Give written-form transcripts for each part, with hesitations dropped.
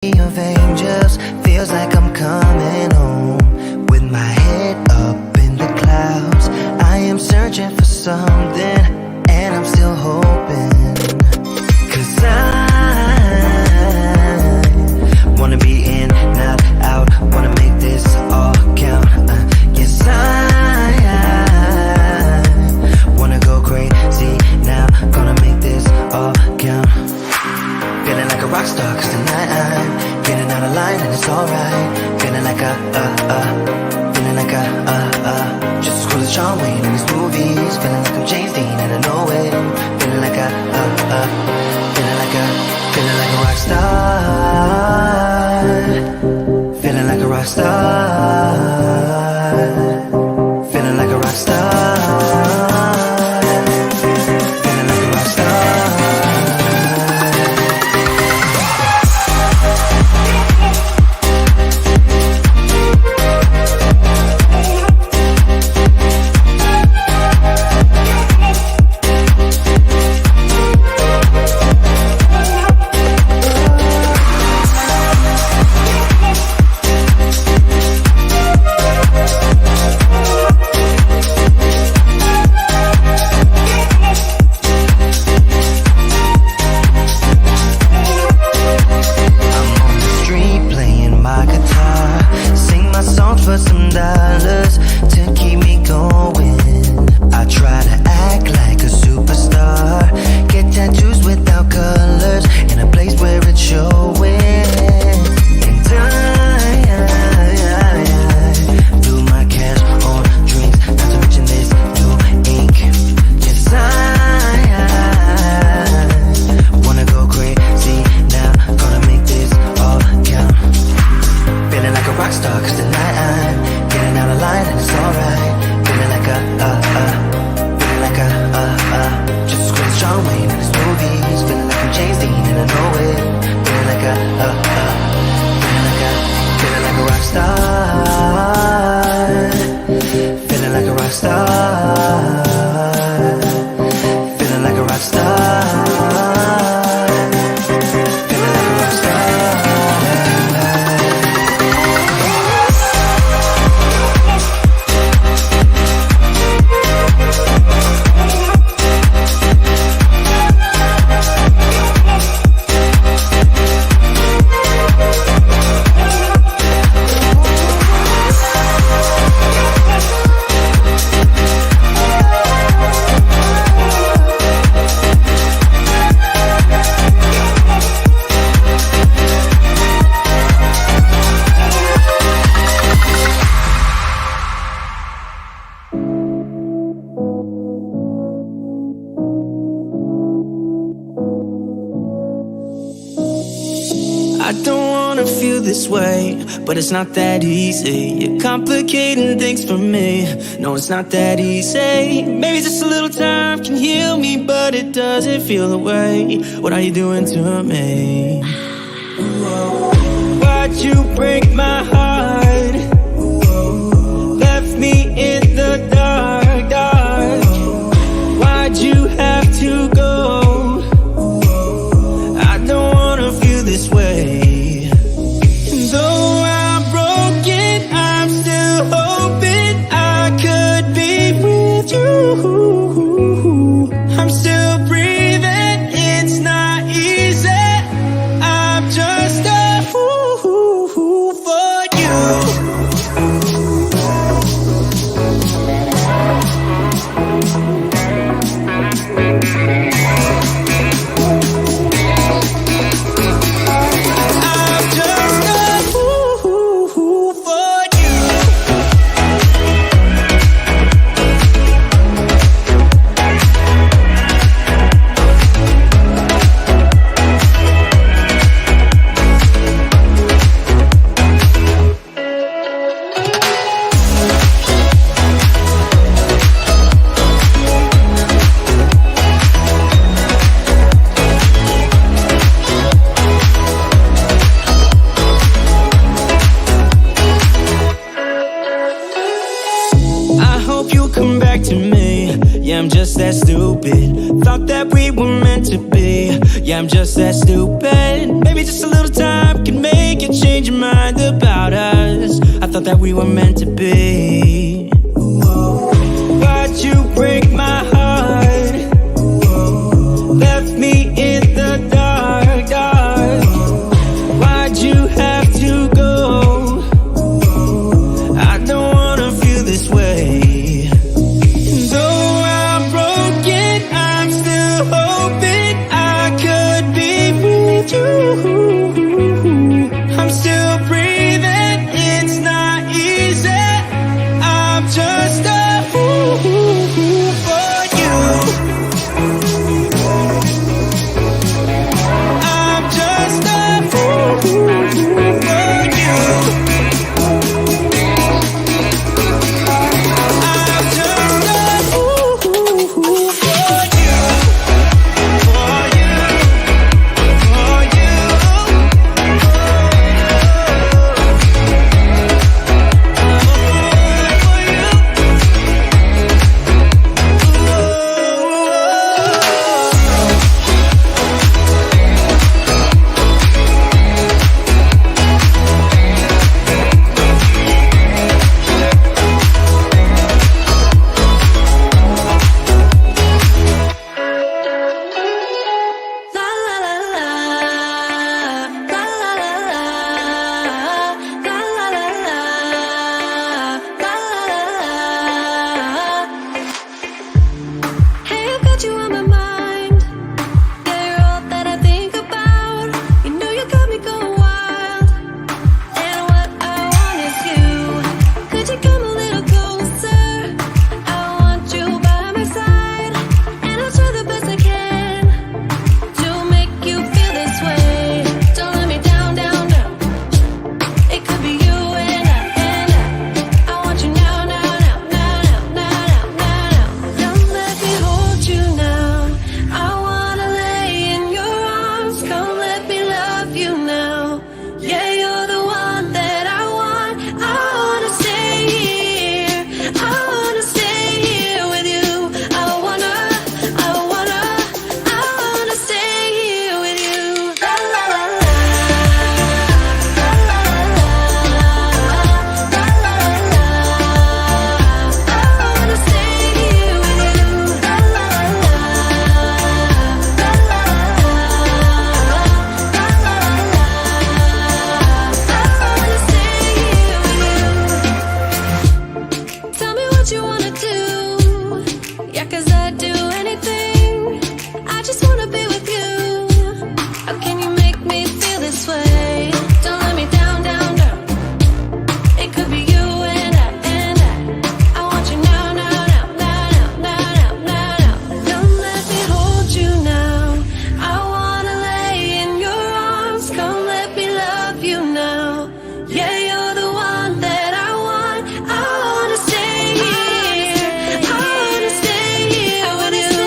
of angels, feels like I'm coming home. With my head up in the clouds, I am searching for something, and I'm still hoping. 'Cause I wanna be in, not out, wanna make this all count. Yes, I wanna go crazy now, gonna make this all count. Feeling like a rock star, 'cause tonight I'm getting out of line and it's alright. Feeling like feeling like just as cool as John Wayne in his movies. Feeling like I'm James Dean and I know it. Feeling like feeling like a rock star. Feeling like a rock star. Feeling like a rock star. Feeling like a rock star. But it's not that easy. You're complicating things for me. No, it's not that easy. Maybe just a little time can heal me, but it doesn't feel the way. What are you doing to me? Why'd you break my heart? Left me in the dark, dark. Why'd you have to go? I don't wanna feel this way. I'm still breathing, it's not easy. I'm just a fool for you. I'm just that stupid. Thought that we were meant to be. Yeah, I'm just that stupid. Maybe just a little time can make that we were meant to be. Why'd you break my heart? Left me in the dark, dark. Why'd you have to go? I don't wanna feel this way. And though I'm broken, I'm still hoping I could be with you. I'm still breathing, it's not easy. I'm just a fool for you. I'm just a fool for you. I'm just a fool for you. For you. Hey, I've got you on my mind. Yeah, you're all that I think about. You know you got me going wild. And what I want is you. Could you come a little closer? I want you by my side. And I'll try the best I can to make you feel this way. Don't let me down, down, down. It could be you and I want you now, now, now, now, now, now, now, now. Don't let me hold you now. I wanna lay in your arms. Come let me love you now. Yeah, you're the one that I want. I wanna stay here. I wanna stay here with you. I wanna stay here with you. La la la la. La la la la. La la la la. I wanna stay here with you. La la la la. La la la la. La la la la. I wanna stay here with you. Tell me what you wanna do. Yeah, 'cause I'd do anything. I just wanna be with you. How can you make me feel this way? Don't let me down, down, down. It could be you and I want you now, now, now, now, now, now, now, now. Don't let me hold you now. I wanna lay in your arms. Come let me love you now. Yeah, you're the one that I want. I wanna stay here. I wanna stay here with you.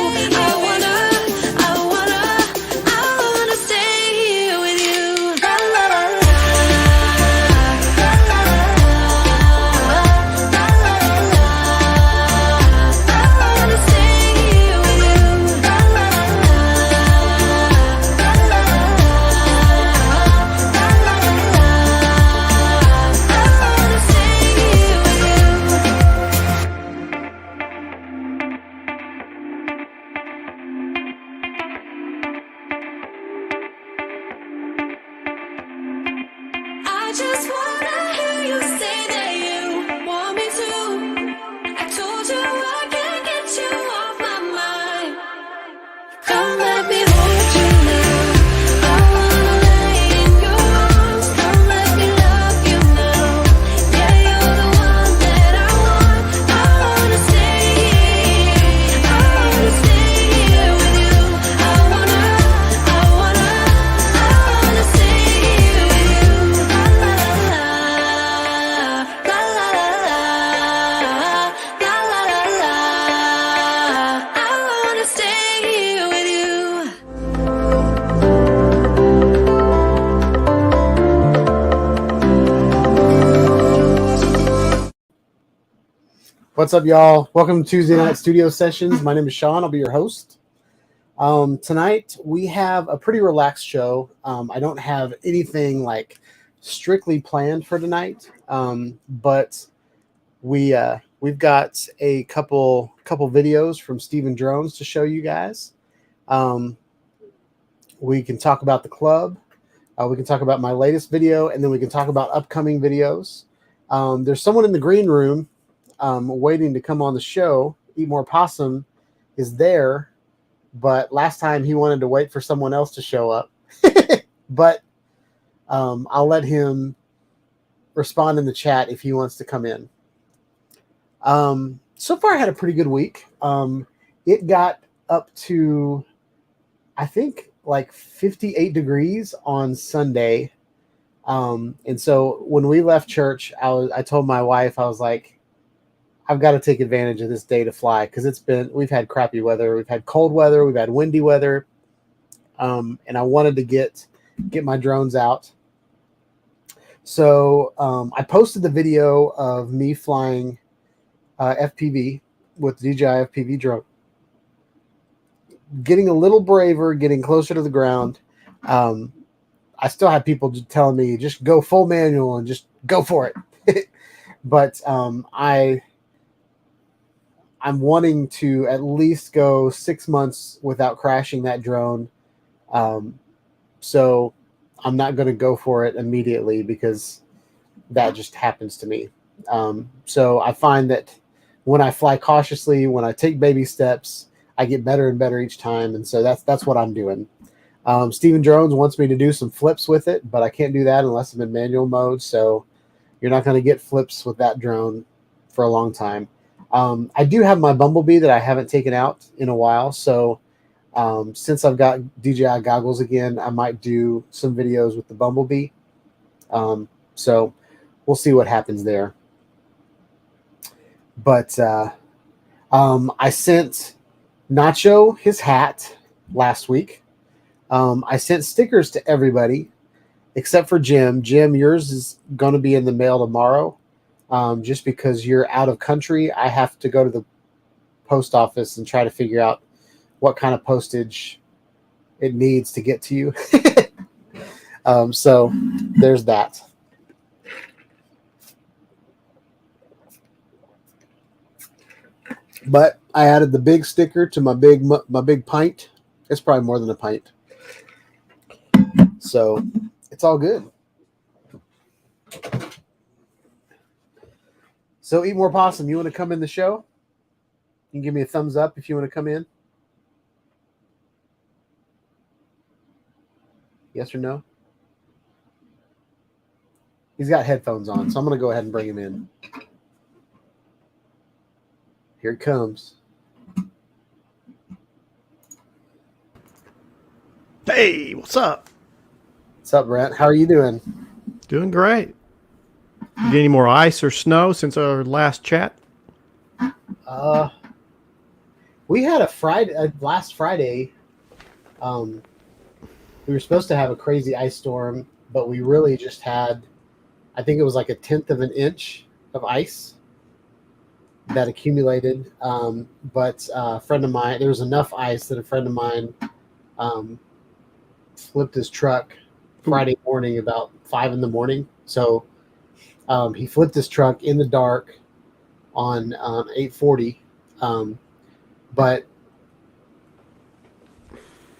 I wanna stay here with you. La la la la. La la la la. La la la la. I wanna stay here with you. La la la la. La la la la. La la la la. I wanna stay here with you. I just wanna hear you say that you want me to. I told you I can't get you off my mind. Come let me hold you now. I wanna lay in your arms. Come let me love you now. Yeah, you're the one that I want. I wanna stay here. I wanna stay here with you. I wanna stay here with you. La la la la. La la la la. La la la la. I wanna stay here with you. What's up, y'all? Welcome to Tuesday Night Studio Sessions. My name is Sean. I'll be your host. Tonight, we have a pretty relaxed show. I don't have anything like strictly planned for tonight, but we've got a couple videos from Steven Drones to show you guys. We can talk about the club. We can talk about my latest video, and then we can talk about upcoming videos. There's someone in the green room waiting to come on the show. Eat More Possum is there, but last time he wanted to wait for someone else to show up. But I'll let him respond in the chat if he wants to come in. So far, I had a pretty good week. It got up to, I think, like 58 degrees on Sunday. And so when we left church, I told my wife, I was like, I've got to take advantage of this day to fly, because we've had crappy weather. We've had cold weather. We've had windy weather. And I wanted to get my drones out. So I posted the video of me flying FPV with the DJI FPV Drone, getting a little braver, getting closer to the ground. I still have people just telling me, just go full manual and just go for it. But I'm wanting to at least go 6 months without crashing that drone. So I'm not going to go for it immediately, because that just happens to me. So I find that when I fly cautiously, when I take baby steps, I get better and better each time. And so that's what I'm doing. Steven Drones wants me to do some flips with it, but I can't do that unless I'm in manual mode. So you're not going to get flips with that drone for a long time. I do have my Bumblebee that I haven't taken out in a while. So since I've got DJI goggles again, I might do some videos with the Bumblebee. So we'll see what happens there. But I sent Nacho his hat last week. I sent stickers to everybody except for Jim. Jim, yours is going to be in the mail tomorrow. Just because you're out of country, I have to go to the post office and try to figure out what kind of postage it needs to get to you. So there's that. But I added the big sticker to my big pint. It's probably more than a pint. So it's all good. So Eat More Possum, you want to come in the show? You can give me a thumbs up if you want to come in. Yes or no? He's got headphones on, so I'm going to go ahead and bring him in. Here it comes. Hey, what's up? What's up, Brent? How are you doing? Doing great. You get any more ice or snow since our last chat? We had last Friday. We were supposed to have a crazy ice storm, but we really just had, I think it was like 1/10 of an inch of ice that accumulated. But a friend of mine, there was enough ice that a friend of mine flipped his truck Friday morning about 5 a.m. So he flipped his truck in the dark on 840. But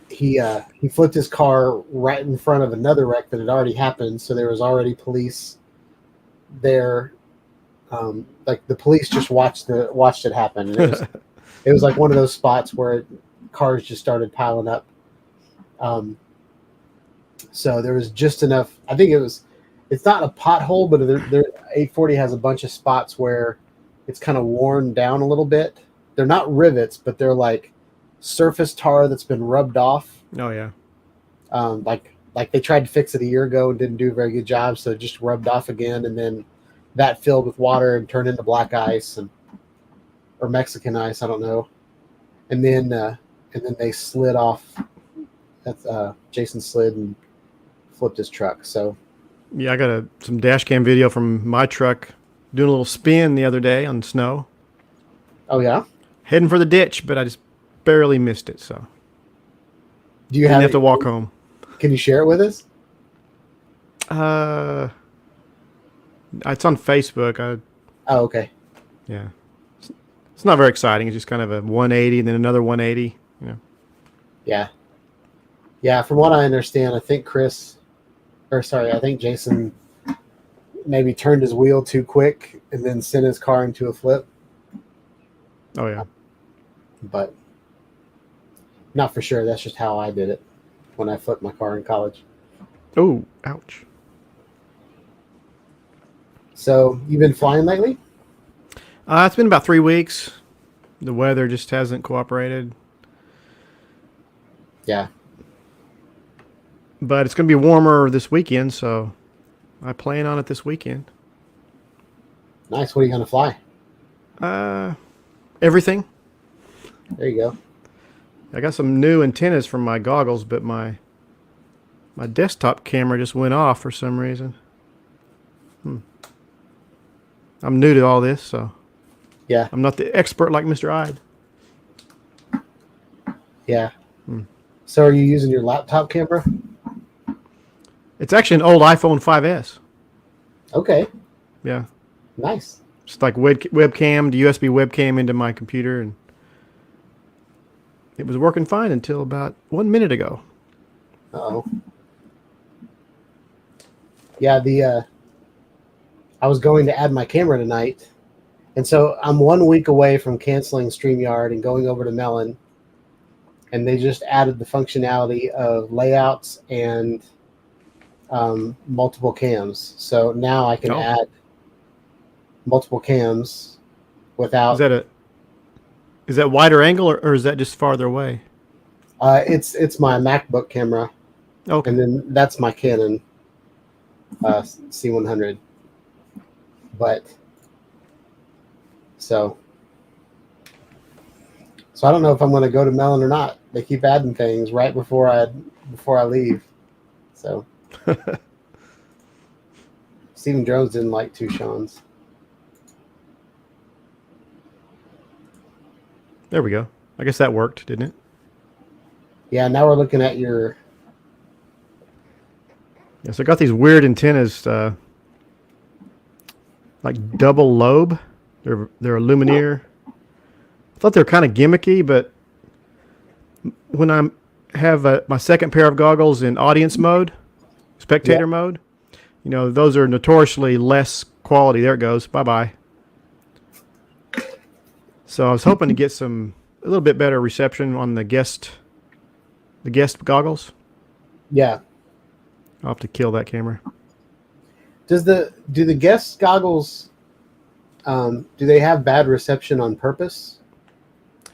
he flipped his car right in front of another wreck that had already happened. So there was already police there. Like the police just watched it happen. And it was like one of those spots where cars just started piling up. So there was just enough. I think it's not a pothole, but there 840 has a bunch of spots where it's kind of worn down a little bit. They're not rivets, but they're like surface tar that's been rubbed off. Oh yeah. Like they tried to fix it a year ago and didn't do a very good job, so it just rubbed off again, and then that filled with water and turned into black ice or Mexican ice, I don't know. And then they slid off. That's Jason slid and flipped his truck. So Yeah, I got some dash cam video from my truck doing a little spin the other day on snow. Oh yeah? Heading for the ditch, but I just barely missed it, so Do you didn't have it? to walk home. Can you share it with us? Uh, it's on Facebook. Oh, okay. Yeah. It's not very exciting. It's just kind of a 180 and then another 180. You know. Yeah. Yeah, from what I understand, I think I think Jason maybe turned his wheel too quick and then sent his car into a flip. Oh yeah. But not for sure. That's just how I did it when I flipped my car in college. Oh, ouch. So you've been flying lately? It's been about 3 weeks. The weather just hasn't cooperated. Yeah. But it's going to be warmer this weekend, so I plan on it this weekend. Nice. What are you going to fly? Everything. There you go. I got some new antennas from my goggles, but my desktop camera just went off for some reason. I'm new to all this, so Yeah. I'm not the expert like Mr. Ide. Yeah. So are you using your laptop camera? It's actually an old iPhone 5S. Okay. Yeah. Nice. Just like webcam, the USB webcam into my computer, and it was working fine until about 1 minute ago. Uh-oh. Yeah, I was going to add my camera tonight, and so I'm 1 week away from canceling StreamYard and going over to Melon, and they just added the functionality of layouts and multiple cams. So now I can add multiple cams without. Is that wider angle or is that just farther away? It's my MacBook camera, Okay. and then that's my Canon C100. But so I don't know if I'm going to go to Melon or not. They keep adding things right before I leave. So Stephen Jones didn't like two Seans. There we go. I guess that worked, didn't it? Yeah, now we're looking at your. Yeah, so I got these weird antennas, like double lobe. They're a Lumineer. I thought they were kind of gimmicky, but when I have my second pair of goggles in audience mode, spectator mode, you know, those are notoriously less quality. There it goes. Bye-bye. So I was hoping to get a little bit better reception on the guest goggles. Yeah. I'll have to kill that camera. Do the guest goggles? Do they have bad reception on purpose?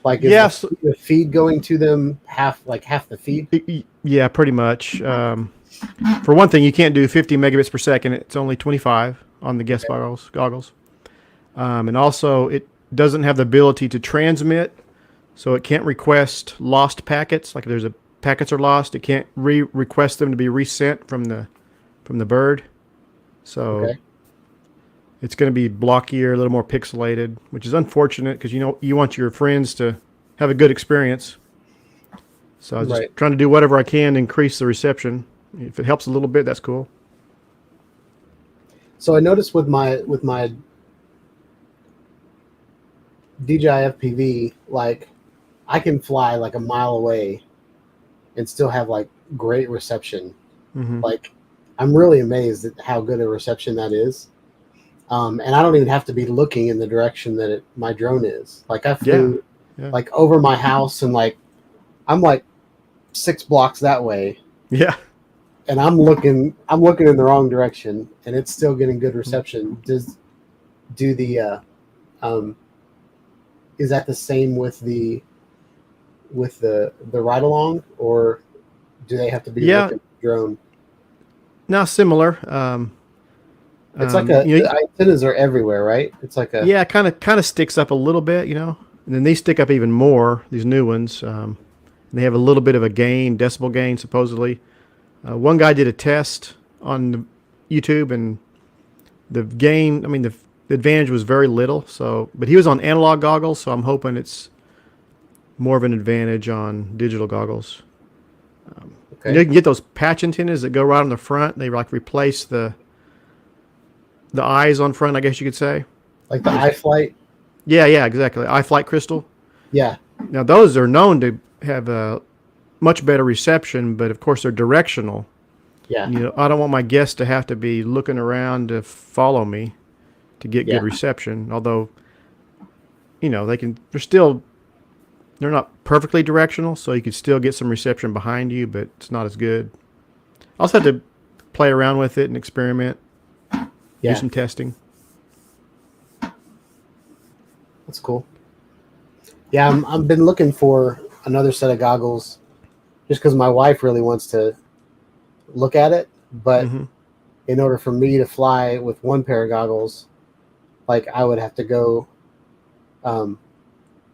Like is the feed going to them half the feed? Yeah, pretty much. For one thing, you can't do 50 megabits per second. It's only 25 on the guest goggles. And also, it doesn't have the ability to transmit, so it can't request lost packets. Like if packets are lost, it can't request them to be resent from the bird. So it's going to be blockier, a little more pixelated, which is unfortunate because you want your friends to have a good experience. So I was just trying to do whatever I can to increase the reception. If it helps a little bit, that's cool. So I noticed with my DJI FPV, like I can fly like a mile away and still have like great reception. Mm-hmm. Like I'm really amazed at how good a reception that is. And I don't even have to be looking in the direction that my drone is. Like I flew like over my house and like I'm like 6 blocks that way. Yeah. And I'm looking in the wrong direction and it's still getting good reception. Is that the same with the ride along, or do they have to be looking at the drone? No, similar. It's like the antennas are everywhere, right? It's like kind of sticks up a little bit, and then these stick up even more. These new ones, they have a little bit of a decibel gain, supposedly. One guy did a test on YouTube, and the gain, the advantage was very little. But he was on analog goggles, so I'm hoping it's more of an advantage on digital goggles. Okay. You know, you can get those patch antennas that go right on the front. They like replace the eyes on front, I guess you could say. Like the iFlight. Yeah, exactly. iFlight Crystal. Yeah. Now those are known to have a much better reception, but of course they're directional. Yeah. You know, I don't want my guests to have to be looking around to follow me to get Yeah. good reception. Although, you know, they're not perfectly directional, so you could still get some reception behind you, but it's not as good. I also had to play around with it and experiment, Yeah. do some testing. That's cool. Yeah, I've been looking for another set of goggles just because my wife really wants to look at it. But in order for me to fly with one pair of goggles, like I would have to go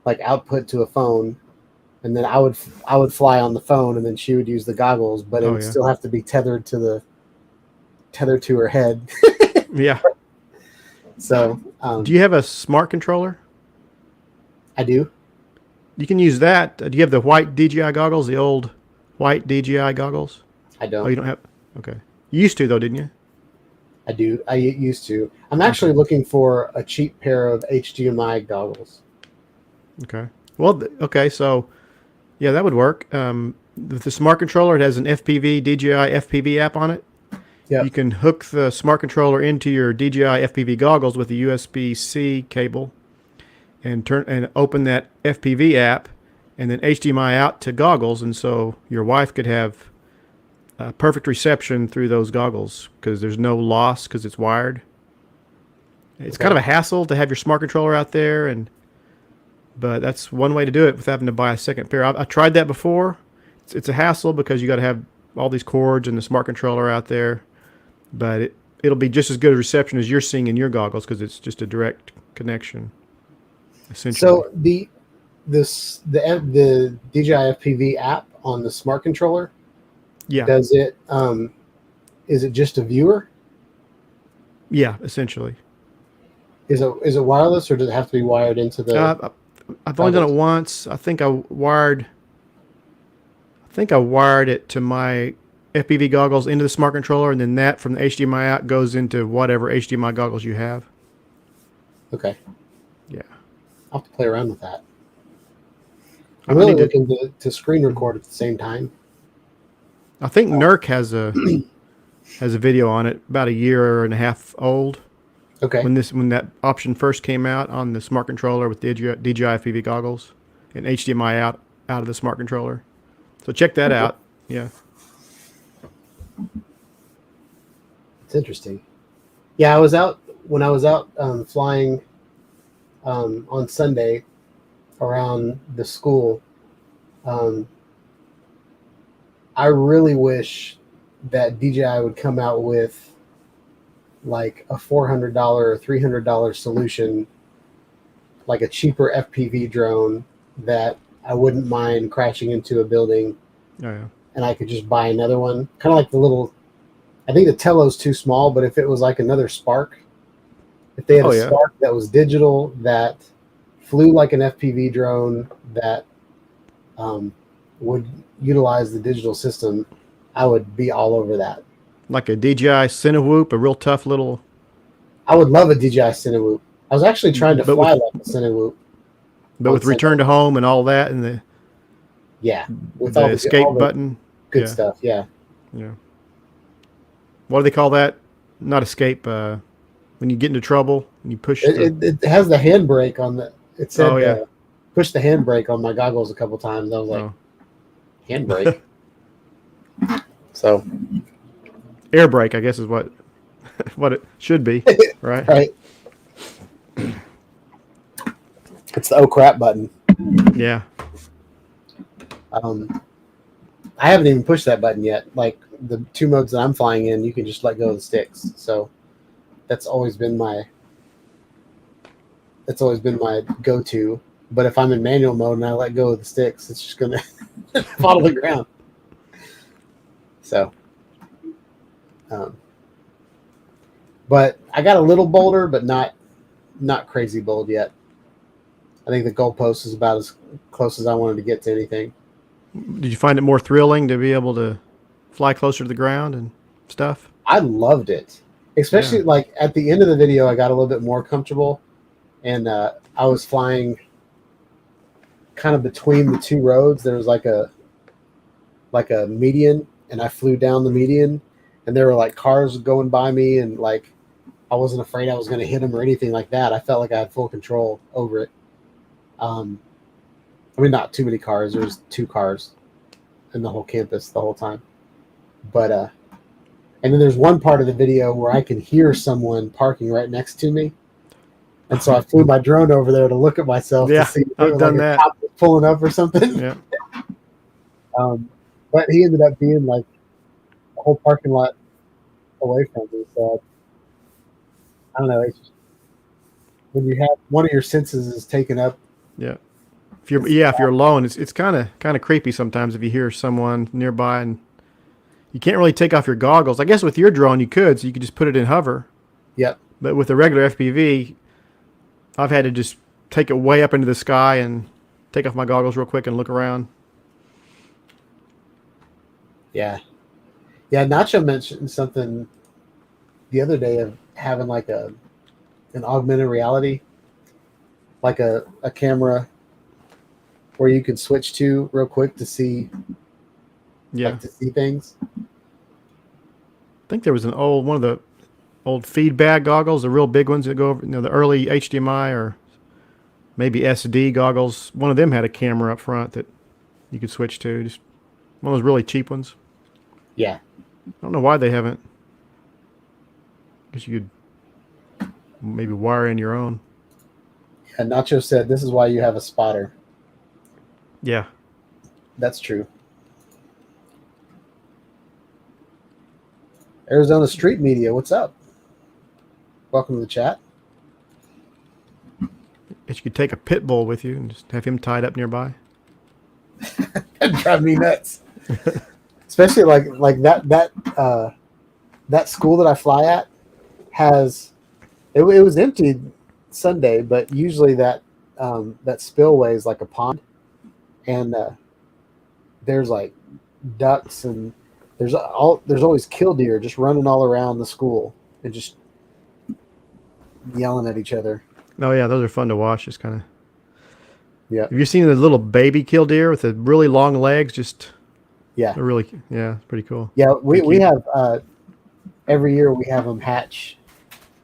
like output to a phone, and then I would fly on the phone, and then she would use the goggles, but it would still have to be tethered to her head. Yeah. So Do you have a smart controller? I do. You can use that. Do you have the white DJI goggles, the old white DJI goggles? I don't. Oh, you don't have? Okay. You used to, though, didn't you? I do. I used to. I'm actually looking for a cheap pair of HDMI goggles. Okay. Well, okay. So, yeah, that would work. With the smart controller, it has an FPV, DJI FPV app on it. Yeah. You can hook the smart controller into your DJI FPV goggles with a USB-C cable and open that FPV app and then HDMI out to goggles. And so your wife could have perfect reception through those goggles because there's no loss because it's wired. It's kind of a hassle to have your smart controller out there, but that's one way to do it without having to buy a second pair. I tried that before. It's a hassle because you got to have all these cords and the smart controller out there, but it'll be just as good a reception as you're seeing in your goggles because it's just a direct connection, essentially. So the DJI FPV app on the smart controller, yeah, does it is it just a viewer? Yeah, essentially. Is it wireless or does it have to be wired into the? I've only done it once. I think I wired it to my FPV goggles into the smart controller, and then that from the HDMI out goes into whatever HDMI goggles you have. Okay. Yeah. I'll have to play around with that. I'm really looking to screen record at the same time. I think NERC has a video on it, about a year and a half old. Okay. When that option first came out on the smart controller with DJI FPV goggles and HDMI out of the smart controller. So check that out. Yeah. It's interesting. Yeah, I was out flying on Sunday around the school. I really wish that DJI would come out with like a $400 or $300 solution, like a cheaper FPV drone that I wouldn't mind crashing into a building. Oh, yeah. And I could just buy another one. Kind of like the little, I think the Tello's too small, but if it was like another Spark, if they had a Spark that was digital, that flew like an FPV drone, that would utilize the digital system, I would be all over that. Like a DJI Cinewhoop, a real tough little. I would love a DJI Cinewhoop. I was actually trying to fly like a Cinewhoop. But with return to home and all that, and the with the escape button, good stuff. Yeah. Yeah. What do they call that? Not escape. When you get into trouble and you push. It has the handbrake on the. It said push the handbrake on my goggles a couple times. I was like, handbrake. So. Air brake, I guess, is what it should be, right? Right. It's the oh crap button. Yeah. I haven't even pushed that button yet. Like the two modes that I'm flying in, you can just let go of the sticks. So that's always been my go-to. But if I'm in manual mode and I let go of the sticks, it's just gonna fall to the ground. So. But I got a little bolder, but not crazy bold yet. I think the goalpost is about as close as I wanted to get to anything. Did you find it more thrilling to be able to fly closer to the ground and stuff? I loved it, especially Yeah. like at the end of the video. I got a little bit more comfortable, and I was flying kind of between the two roads. There was like a median, and I flew down the median, and there were like cars going by me, and like I wasn't afraid I was going to hit them or anything like that. I felt like I had full control over it. I mean, not too many cars. There was 2 cars in the whole campus the whole time. But and then there's one part of the video where I can hear someone parking right next to me, and so I flew my drone over there to look at myself Yeah, to see if I've it was done like a that. cop was pulling up or something. Yeah. But he ended up being like a whole parking lot away from me. So I don't know. It's just, when you have one of your senses is taken up. Yeah. If you're alone, it's kind of creepy sometimes if you hear someone nearby and you can't really take off your goggles. I guess with your drone you could, so you could just put it in hover. Yep. But with a regular FPV, I've had to just take it way up into the sky and take off my goggles real quick and look around. Yeah. Yeah. Nacho mentioned something the other day of having like an augmented reality, like a camera where you can switch to real quick to see, Yeah. like to see things. I think there was one of the old feedback goggles, the real big ones that go over, the early HDMI or maybe SD goggles. One of them had a camera up front that you could switch to. Just one of those really cheap ones. Yeah. I don't know why they haven't. Guess you could maybe wire in your own. And Nacho said, "This is why you have a spotter." Yeah. That's true. Arizona Street Media, what's up? Welcome to the chat. Guess you could take a pit bull with you and just have him tied up nearby. That'd drive me nuts. Especially like that school that I fly at has it was empty Sunday, but usually that spillway is like a pond, and there's like ducks and there's always killdeer just running all around the school and just yelling at each other. Oh yeah, those are fun to watch. Just kind of. Yeah. Have you seen the little baby killdeer with the really long legs? Just Yeah. they're really, yeah, it's pretty cool. Yeah, we have every year we have them hatch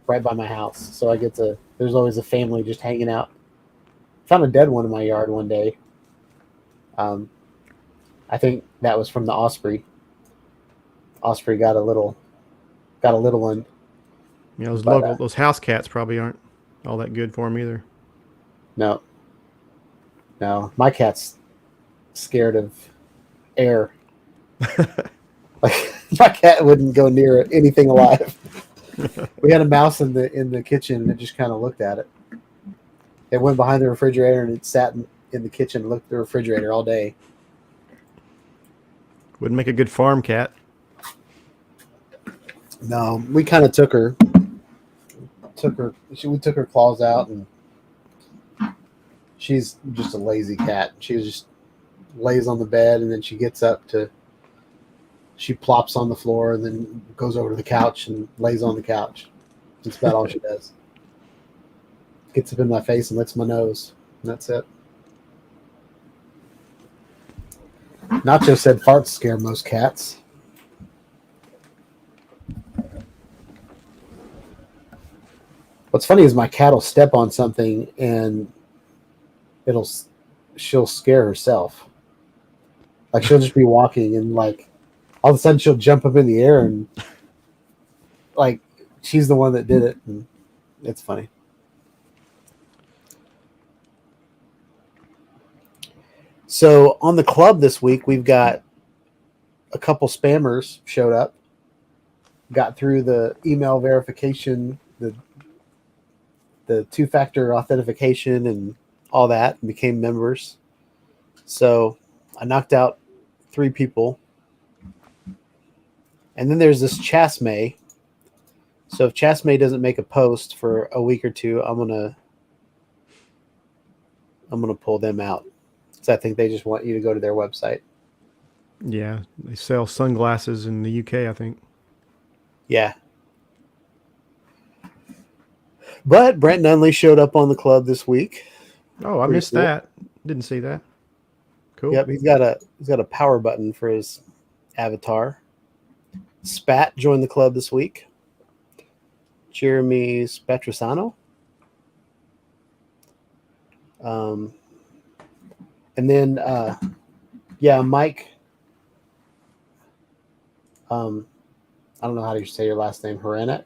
right by my house, so I get to. There's always a family just hanging out. Found a dead one in my yard one day. I think that was from the osprey. Osprey got a little one. You know, But, those house cats probably aren't all that good for them either. No, my cat's scared of air. Like my cat wouldn't go near anything alive. We had a mouse in the kitchen, and it just kind of looked at it. It went behind the refrigerator, and it sat in the kitchen and looked at the refrigerator all day. Wouldn't make a good farm cat. No, we kind of took her. We took her claws out, and she's just a lazy cat. She just lays on the bed, and then she gets up she plops on the floor and then goes over to the couch and lays on the couch. That's about all she does. Gets up in my face and licks my nose. And that's it. Nacho said farts scare most cats. What's funny is my cat will step on something and she'll scare herself. Like she'll just be walking and like all of a sudden she'll jump up in the air and like she's the one that did it, and it's funny. So on the club this week, we've got a couple spammers showed up, got through the email verification, the 2-factor authentication and all that, and became members. So I knocked out 3 people. And then there's this Chasmay. So if Chasmay doesn't make a post for a week or two, I'm gonna pull them out. So I think they just want you to go to their website. Yeah, they sell sunglasses in the UK, I think. Yeah. But Brent Nunley showed up on the club this week. Oh, I Pretty missed cool. that. Didn't see that. Cool. Yep, he's got a power button for his avatar. Spat joined the club this week. Jeremy Spatrisano. And then Mike. I don't know how to say your last name, Haranek.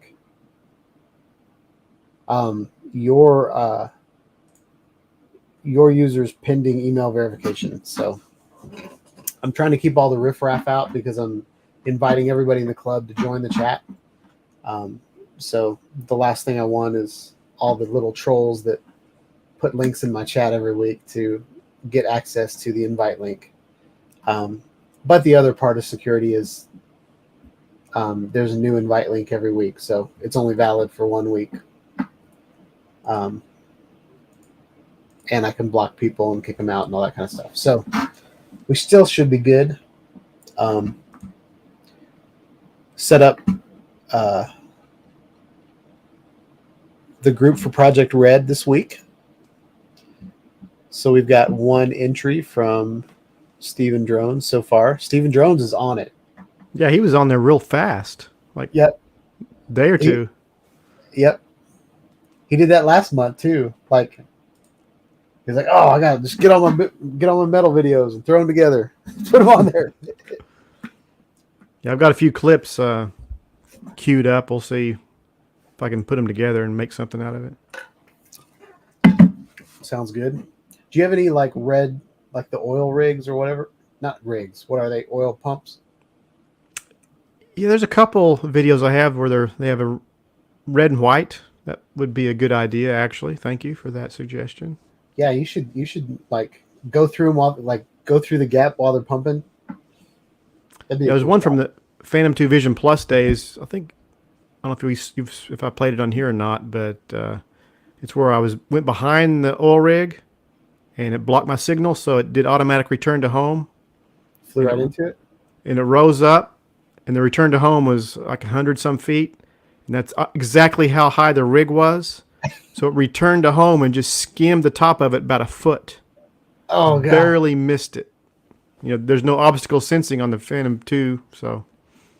Your user's pending email verification. So I'm trying to keep all the riffraff out because I'm inviting everybody in the club to join the chat. So the last thing I want is all the little trolls that put links in my chat every week to get access to the invite link. But the other part of security is there's a new invite link every week, so it's only valid for 1 week. And I can block people and kick them out and all that kind of stuff. So we still should be good. Set up the group for Project Red this week. So we've got one entry from Steven Drones so far. Steven Drones is on it. Yeah, he was on there real fast, like Yep. day or two. Yep. He did that last month too. Like he's like, "Oh, I got to just get on my metal videos and throw them together, put them on there." Yeah, I've got a few clips queued up. We'll see if I can put them together and make something out of it. Sounds good. Do you have any like red, like the oil rigs or whatever? Not rigs. What are they? Oil pumps? Yeah, there's a couple videos I have where they have a red and white. That would be a good idea, actually. Thank you for that suggestion. Yeah, you should like go through them while go through the gap while they're pumping. There's one from the Phantom 2 Vision Plus days. I think I don't know if I played it on here or not, but it's where I went behind the oil rig, and it blocked my signal, so it did automatic return to home. Flew right into it, and it rose up, and the return to home was like 100-some feet, and that's exactly how high the rig was. So it returned to home and just skimmed the top of it about a foot. Oh, God. Barely missed it. There's no obstacle sensing on the Phantom 2, so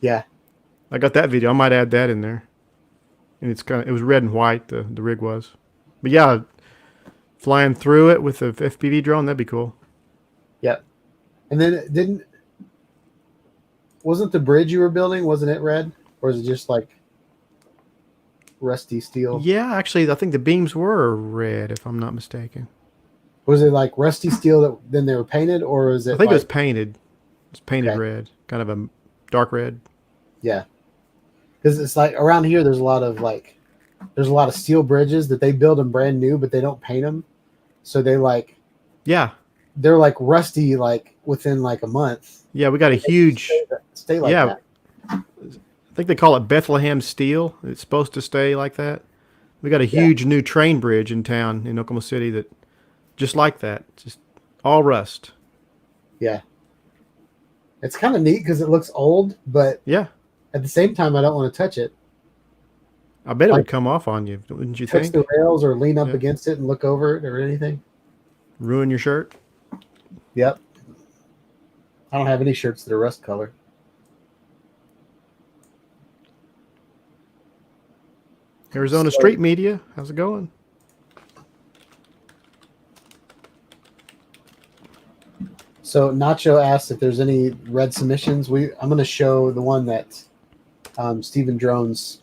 yeah, I got that video. I might add that in there. And it was red and white, the rig was. But yeah, flying through it with the FPV drone, that'd be cool. Yep. And then wasn't the bridge you were building, wasn't it red? Or is it just like rusty steel? Yeah, actually, I think the beams were red, if I'm not mistaken. Was it like rusty steel that then they were painted, or was it? I think it was painted. It's painted Okay. red, kind of a dark red. Yeah, because it's like around here, there's a lot of steel bridges that they build them brand new, but they don't paint them, so they're like rusty like within like a month. Yeah, we got a huge. Stay like that. I think they call it Bethlehem steel. It's supposed to stay like that. We got a huge new train bridge in town in Oklahoma City that. Just like that, just all rust. Yeah, it's kind of neat because it looks old, but yeah, at the same time, I don't want to touch it. I bet it would come off on you, wouldn't you Touch think? the rails or lean up against it and look over it or anything. Ruin your shirt? Yep. I don't have any shirts that are rust color. Arizona Street Media, how's it going? So Nacho asked if there's any red submissions. I'm going to show the one that Steven Drones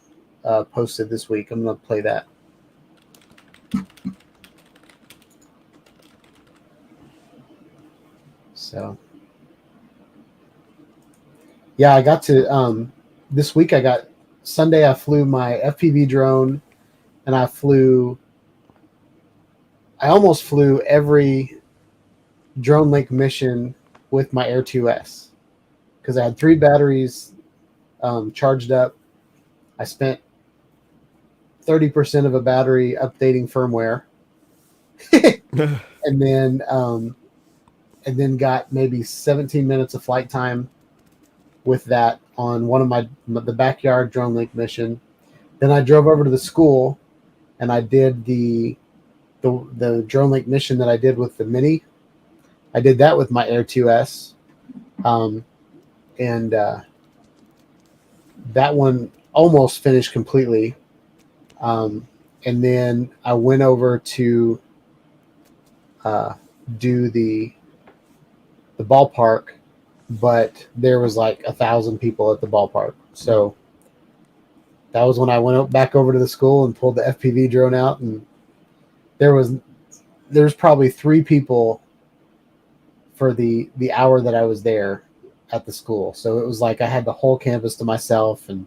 posted this week. I'm going to play that. So, yeah, I got to this week. Sunday. I flew my FPV drone, and I almost flew every Drone Link mission with my Air 2S because I had 3 batteries charged up. I spent 30% of a battery updating firmware, and then and then got maybe 17 minutes of flight time with that on one of the backyard drone link mission. Then I drove over to the school and I did the drone link mission that I did with the Mini. I did that with my Air 2S. And that one almost finished completely. And then I went over to do the ballpark, but there was like 1,000 people at the ballpark. So that was when I went back over to the school and pulled the FPV drone out, and there's probably 3 people for the hour that I was there at the school. So it was like I had the whole campus to myself, and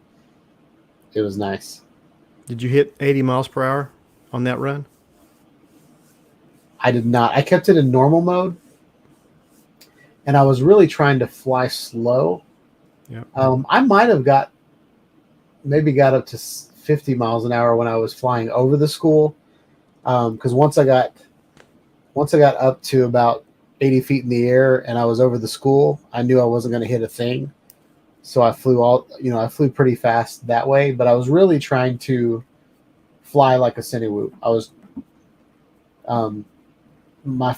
it was nice. Did you hit 80 miles per hour on that run? I did not. I kept it in normal mode, and I was really trying to fly slow. Yeah. I might have got up to 50 miles an hour when I was flying over the school, because once I got up to about 80 feet in the air and I was over the school, I knew I wasn't going to hit a thing. So I flew pretty fast that way, but I was really trying to fly like a Cinewhoop. I was, my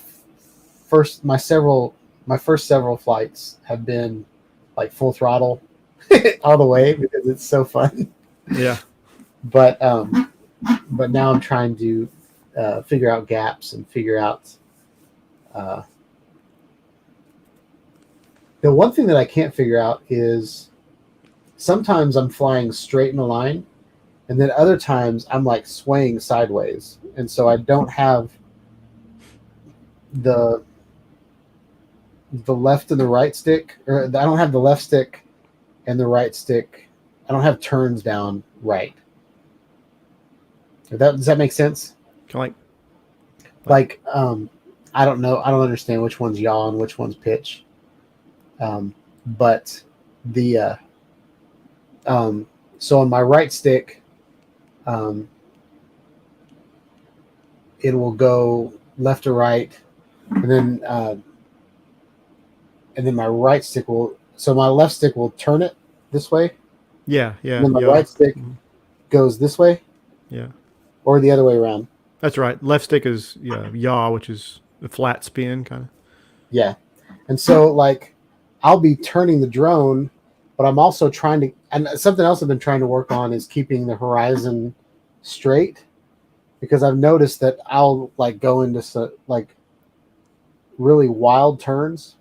first several flights have been like full throttle all the way because it's so fun. Yeah. But now I'm trying to figure out gaps and figure out the one thing that I can't figure out is sometimes I'm flying straight in a line, and then other times I'm like swaying sideways, and so I don't have the left and the right stick, or I don't have the left stick and the right stick. I don't have turns down right. Does that make sense? Kind of Like I don't know. I don't understand which one's yaw and which one's pitch. But the so on my right stick, it will go left to right, and then my right stick will. So my left stick will turn it this way. Yeah. And then my right stick goes this way. Yeah. Or the other way around. That's right. Left stick is yaw, which is the flat spin kind of. Yeah. And so like I'll be turning the drone, but I'm also trying to, and something else I've been trying to work on is keeping the horizon straight, because I've noticed that I'll like go into like really wild turns,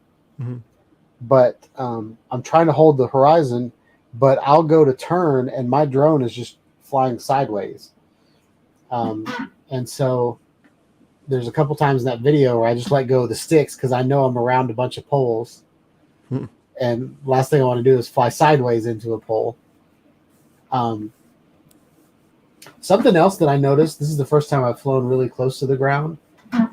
but I'm trying to hold the horizon, but I'll go to turn and my drone is just flying sideways. And so there's a couple times in that video where I just let go of the sticks because I know I'm around a bunch of poles. And last thing I want to do is fly sideways into a pole. Something else that I noticed, this is the first time I've flown really close to the ground,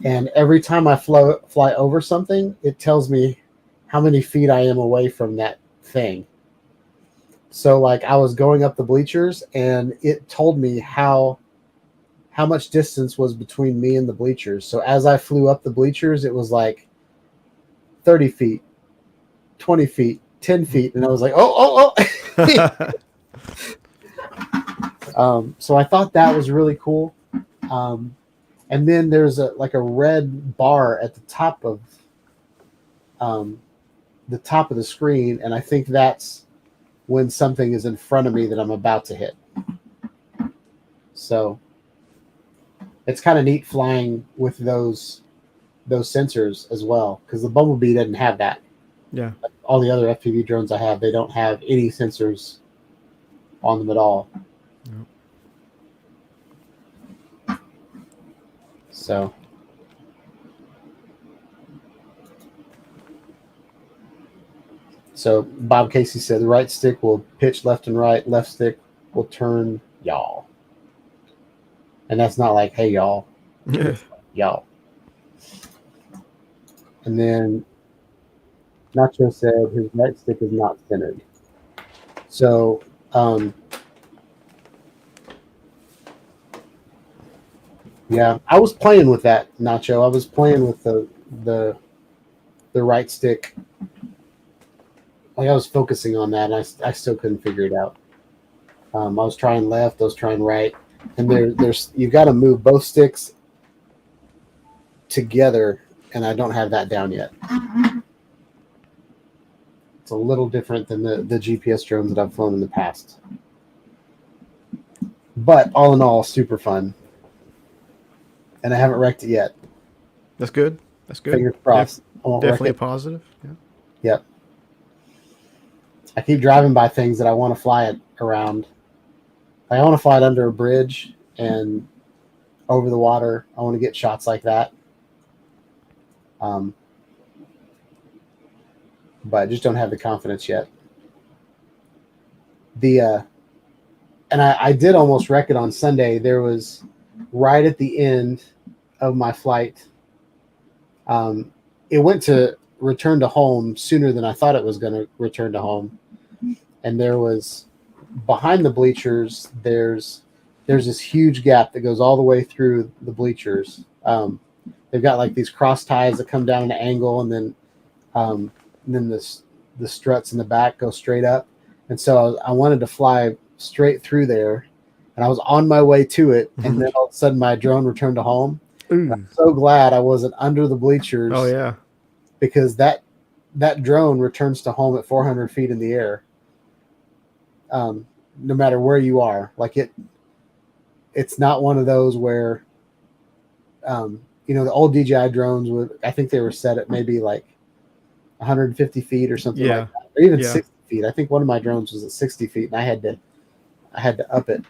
and every time I fly over something, it tells me how many feet I am away from that thing. So like I was going up the bleachers and it told me how much distance was between me and the bleachers. So as I flew up the bleachers, it was like 30 feet, 20 feet, 10 feet. And I was like, oh. So I thought that was really cool. And then there's a red bar at the top of the screen. And I think that's when something is in front of me that I'm about to hit. So it's kind of neat flying with those sensors as well, because the Bumblebee doesn't have that. Yeah. All the other FPV drones I have, they don't have any sensors on them at all. Nope. So Bob Casey said the right stick will pitch left and right, left stick will turn y'all. And that's not like, hey, y'all. Y'all. And then Nacho said his right stick is not centered. So, yeah, I was playing with that, Nacho. I was playing with the the right stick. Like I was focusing on that, and I still couldn't figure it out. I was trying left, I was trying right, and there's you've got to move both sticks together, and I don't have that down yet. It's a little different than the GPS drones that I've flown in the past. But all in all, super fun. And I haven't wrecked it yet. That's good. That's good. Fingers crossed. I won't wreck Definitely a it. positive. Yeah. Yep. I keep driving by things that I want to fly it around. I want to fly it under a bridge and over the water. I want to get shots like that. But I just don't have the confidence yet. And I did almost wreck it on Sunday. There was right at the end of my flight. It went to return to home sooner than I thought it was going to return to home. And there was behind the bleachers, there's this huge gap that goes all the way through the bleachers. They've got like these cross ties that come down an angle, and then the struts in the back go straight up. And so I wanted to fly straight through there, and I was on my way to it, and then all of a sudden my drone returned to home. I'm so glad I wasn't under the bleachers. Oh yeah, because that drone returns to home at 400 feet in the air. No matter where you are, like it's not one of those where, the old DJI drones I think they were set at maybe like 150 feet or something like that, or even 60 feet. I think one of my drones was at 60 feet, and I had to up it.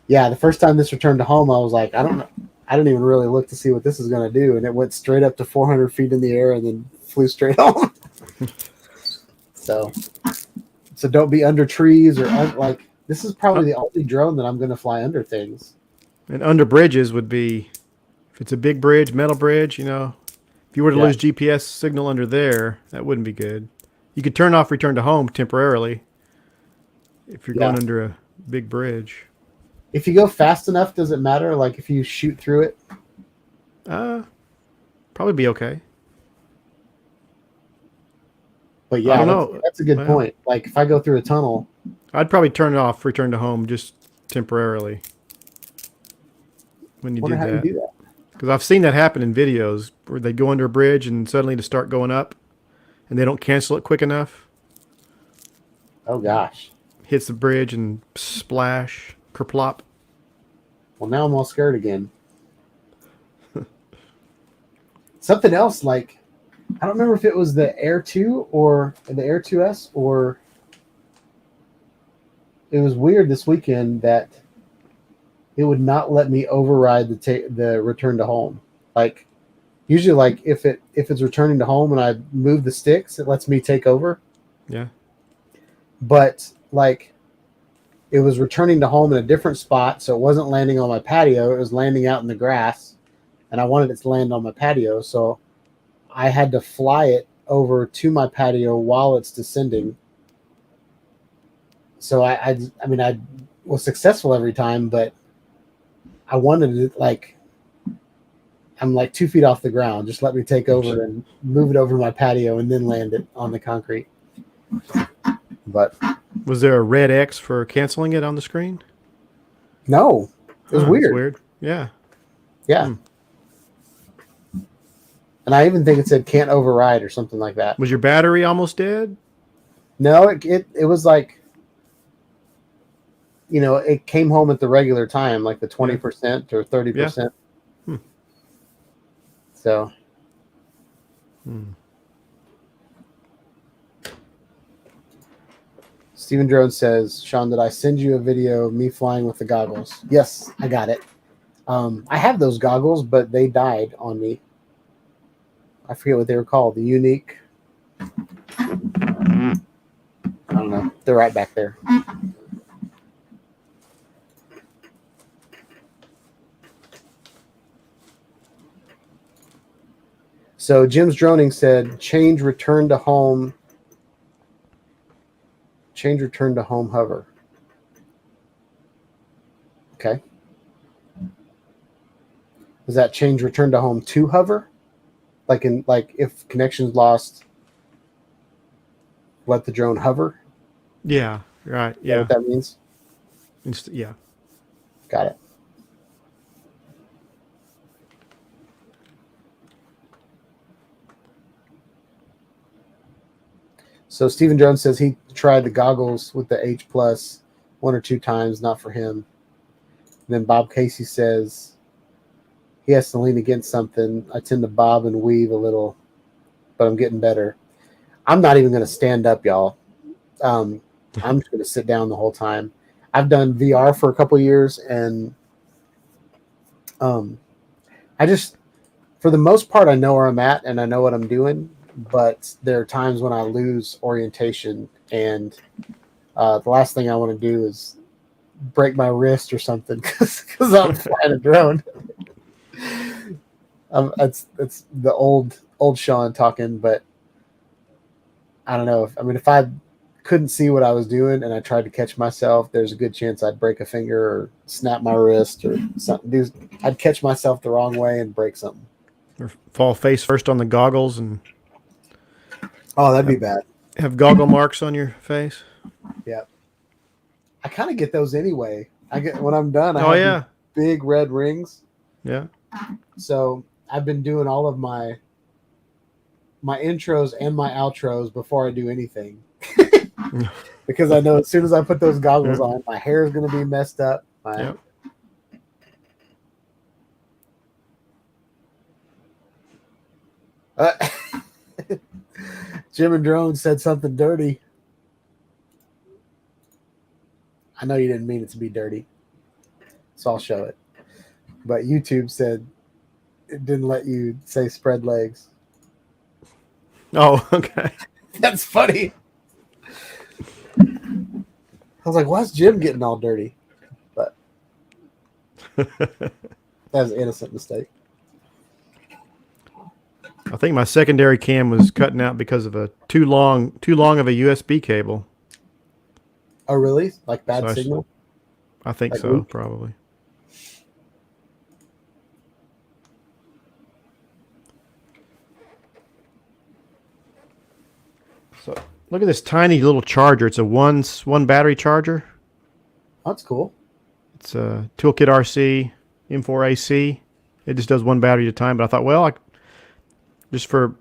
Yeah, the first time this returned to home, I was like, I don't know. I didn't even really look to see what this is going to do, and it went straight up to 400 feet in the air and then flew straight home. So don't be under trees or like. This is probably the only drone that I'm going to fly under things. And under bridges would be, if it's a big bridge, metal bridge, if you were to lose GPS signal under there, that wouldn't be good. You could turn off return to home temporarily if you're going under a big bridge. If you go fast enough, does it matter? Like if you shoot through it? Probably be okay. But yeah, I don't know. That's a good point. Like if I go through a tunnel, I'd probably turn it off, return to home just temporarily when you do how that. you do that. Because I've seen that happen in videos where they go under a bridge and suddenly to start going up and they don't cancel it quick enough. Oh gosh. Hits the bridge and splash, kerplop. Well, now I'm all scared again. Something else, like, I don't remember if it was the Air 2 or the Air 2S, or it was weird this weekend that it would not let me override the return to home. Like usually, like if it's returning to home and I move the sticks, it lets me take over. Yeah. But like it was returning to home in a different spot, so it wasn't landing on my patio. It was landing out in the grass, and I wanted it to land on my patio, so I had to fly it over to my patio while it's descending. So I was successful every time, but I wanted it like I'm like 2 feet off the ground. Just let me take over and move it over my patio and then land it on the concrete. But was there a red X for canceling it on the screen? No, it was weird. Weird. Yeah. Yeah. And I even think it said can't override or something like that. Was your battery almost dead? No, it was like, it came home at the regular time, like the 20% or 30%. Yeah. So. Steven Drone says, Sean, did I send you a video of me flying with the goggles? Yes, I got it. I have those goggles, but they died on me. I forget what they were called. The Unique. I don't know. They're right back there. So Jim's Droning said, change return to home hover. Okay. Does that change return to home to hover? Like if connection's lost, let the drone hover? Yeah, right. Is that Yeah. what that means? Yeah. Got it. So Stephen Jones says he tried the goggles with the H Plus 1 or 2 times, not for him. And then Bob Casey says he has to lean against something. I tend to bob and weave a little, but I'm getting better. I'm not even going to stand up, y'all. I'm just going to sit down the whole time. I've done VR for a couple of years, and I just, for the most part, I know where I'm at and I know what I'm doing. But there are times when I lose orientation, and the last thing I want to do is break my wrist or something because I'm flying a drone. It's the old Sean talking, but I don't know. If I couldn't see what I was doing and I tried to catch myself, there's a good chance I'd break a finger or snap my wrist or something. I'd catch myself the wrong way and break something. Or fall face first on the goggles and Oh, that'd be bad. have goggle marks on your face. Yeah. I kind of get those anyway. When I'm done, I Oh, have yeah. these big red rings. Yeah. So I've been doing all of my intros and my outros before I do anything. Because I know as soon as I put those goggles on, my hair is going to be messed up. Yep. Jim and Drone said something dirty. I know you didn't mean it to be dirty, so I'll show it. But YouTube said it didn't let you say spread legs. Oh, okay. That's funny. I was like, why's Jim getting all dirty? But that was an innocent mistake. I think my secondary cam was cutting out because of a too long of a USB cable. Oh, really? Like bad So signal? I think Like so, weak? probably. So look at this tiny little charger. It's a one battery charger. That's cool. It's a Toolkit RC M4AC. It just does one battery at a time. But I thought, well, just for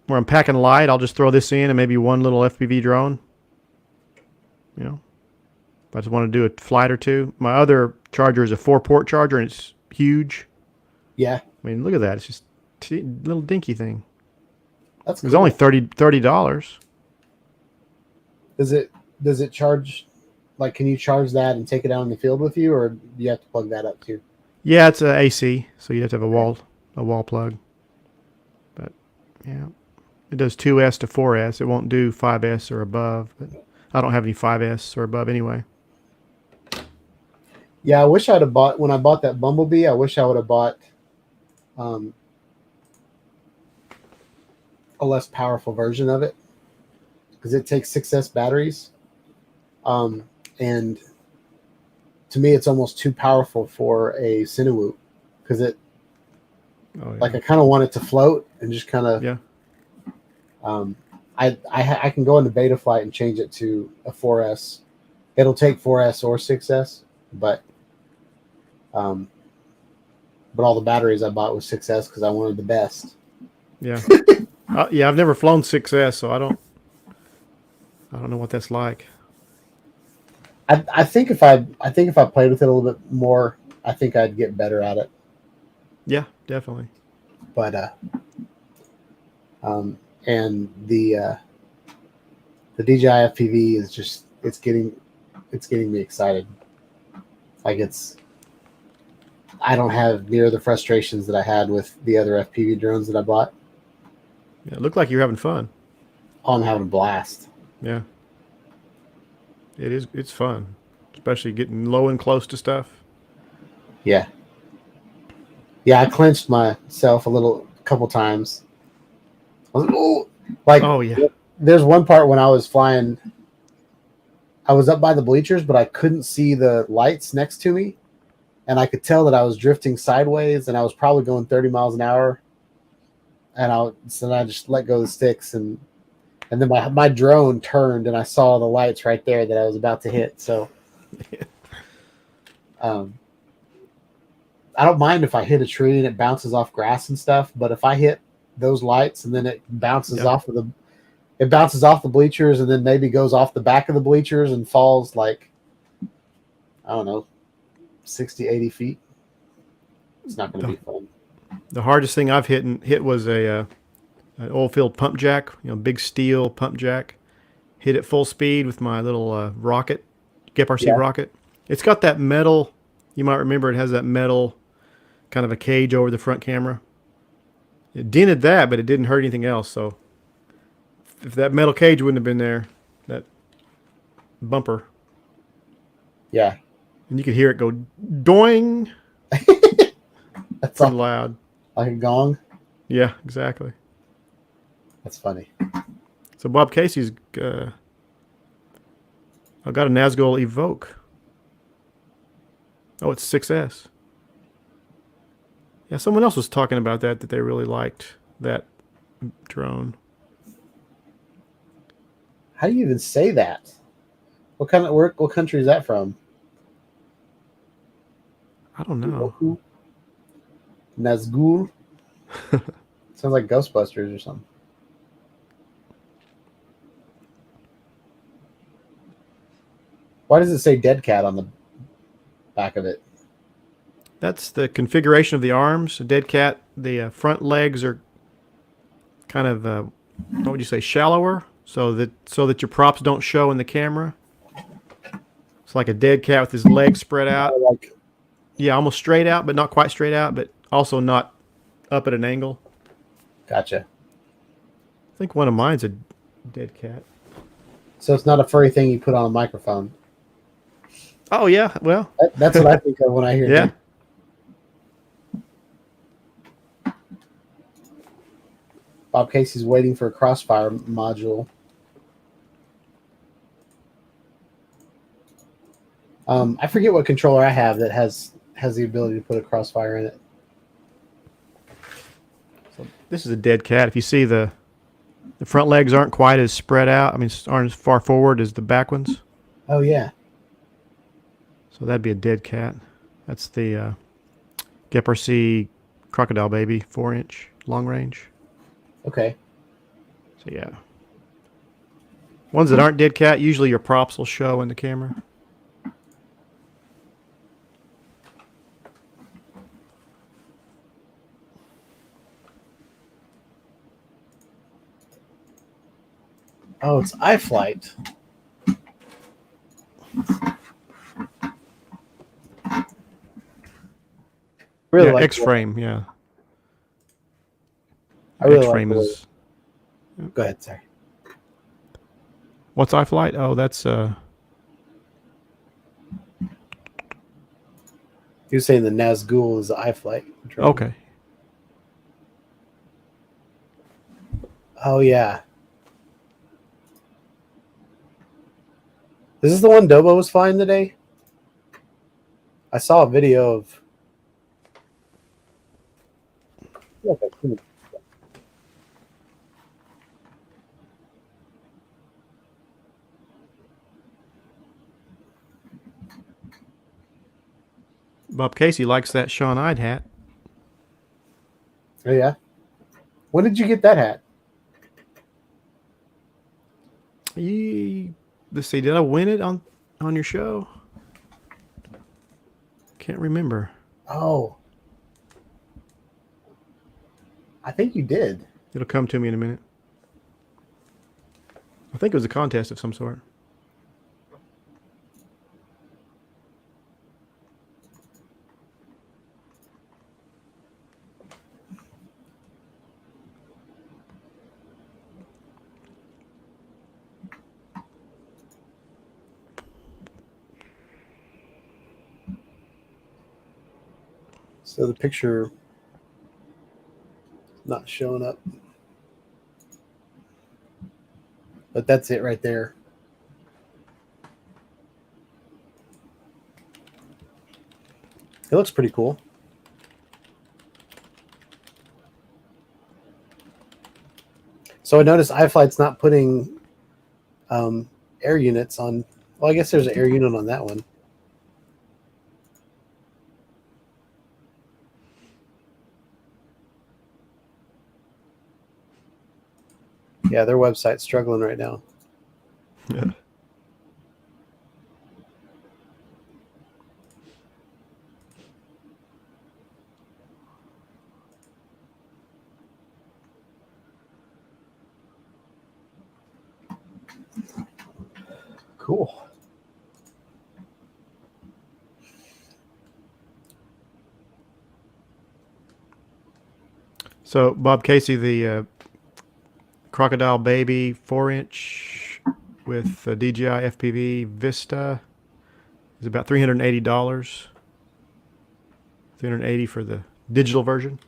where I'm packing light, I'll just throw this in and maybe one little FPV drone. You know, if I just want to do a flight or two. My other charger is a 4-port charger, and it's huge. Yeah, I mean, look at that. It's just a little dinky thing. that's It was cool. only $30. Does it charge? Like, can you charge that and take it out in the field with you, or do you have to plug that up too? Yeah, it's a AC, so you have to have a wall plug. But yeah, it does 2S to 4S. It won't do 5S or above. But I don't have any 5S or above anyway. Yeah, I wish I'd have bought when I bought that Bumblebee. I wish I would have bought a less powerful version of it because it takes 6S batteries, and to me, it's almost too powerful for a Cinewoop because it. Oh, yeah. Like I kind of want it to float and just kind of. Yeah. I can go into Betaflight and change it to a 4S. It'll take 4S or 6S, but all the batteries I bought was 6S because I wanted the best. Yeah. Yeah, I've never flown 6S, so I don't know what that's like. I think if I played with it a little bit more, I think I'd get better at it. Yeah, definitely. But and the DJI FPV is just it's getting me excited. Like I don't have near the frustrations that I had with the other FPV drones that I bought. Yeah, it looked like you're having fun. Oh, I'm having a blast. Yeah. It is. It's fun, especially getting low and close to stuff. Yeah. Yeah, I clenched myself a couple times. I was like, Oh, yeah. There's one part when I was flying, I was up by the bleachers, but I couldn't see the lights next to me. and I could tell that I was drifting sideways, and I was probably going 30 miles an hour. And I just let go of the sticks, and then my drone turned, and I saw the lights right there that I was about to hit. So, I don't mind if I hit a tree and it bounces off grass and stuff, but if I hit those lights and then it bounces off the bleachers and then maybe goes off the back of the bleachers and falls like, I don't know, 60, 80 feet. It's not going to be fun. The hardest thing I've hit was an oil filled pump jack, big steel pump jack. Hit it full speed with my little rocket, GEP-RC rocket. It's got that metal, you might remember it has that metal kind of a cage over the front camera. It dented that, but it didn't hurt anything else. So if that metal cage wouldn't have been there, that bumper. Yeah. And you could hear it go doing. That's pretty loud. Like a gong? Yeah, exactly. That's funny. So Bob Casey's I've got a Nazgul Evoke. Oh, it's 6S. Yeah, someone else was talking about that they really liked that drone. How do you even say that? What country is that from? I don't know. Nazgul? Sounds like Ghostbusters or something. Why does it say Dead Cat on the back of it? That's the configuration of the arms. A Dead Cat, the front legs are kind of, what would you say, shallower, so that your props don't show in the camera. It's like a dead cat with his legs spread out. Yeah, almost straight out, but not quite straight out, but also not up at an angle. Gotcha. I think one of mine's a dead cat. So it's not a furry thing you put on a microphone. Oh yeah, well, that's what I think of when I hear. Yeah. Bob Casey's waiting for a Crossfire module. I forget what controller I have that has the ability to put a Crossfire in it. So this is a dead cat. If you see the front legs aren't quite as spread out. I mean, aren't as far forward as the back ones. Oh yeah. So that'd be a dead cat. That's the GEP-RC Crocodile Baby 4-inch long range. Okay. So yeah. Ones that aren't dead cat, usually your props will show in the camera. Oh, it's iFlight. Really like X-frame, yeah. I really X-frame like is. Go ahead, sorry. What's iFlight? Oh, that's He was saying the Nazgul is the iFlight drone. Okay. Oh yeah. This is the one Dobo was flying today? I saw a video of. Bob Casey likes that Sean Ide hat. Oh yeah. When did you get that hat? Let's see, did I win it on your show? Can't remember. Oh. I think you did. It'll come to me in a minute. I think it was a contest of some sort. So the picture not showing up. But that's it right there. It looks pretty cool. So I noticed iFlight's not putting air units on. Well, I guess there's an air unit on that one. Yeah, their website's struggling right now. Yeah. Cool. So Bob Casey, the Crocodile Baby 4-inch with DJI FPV Vista is about $380. $380 for the digital version.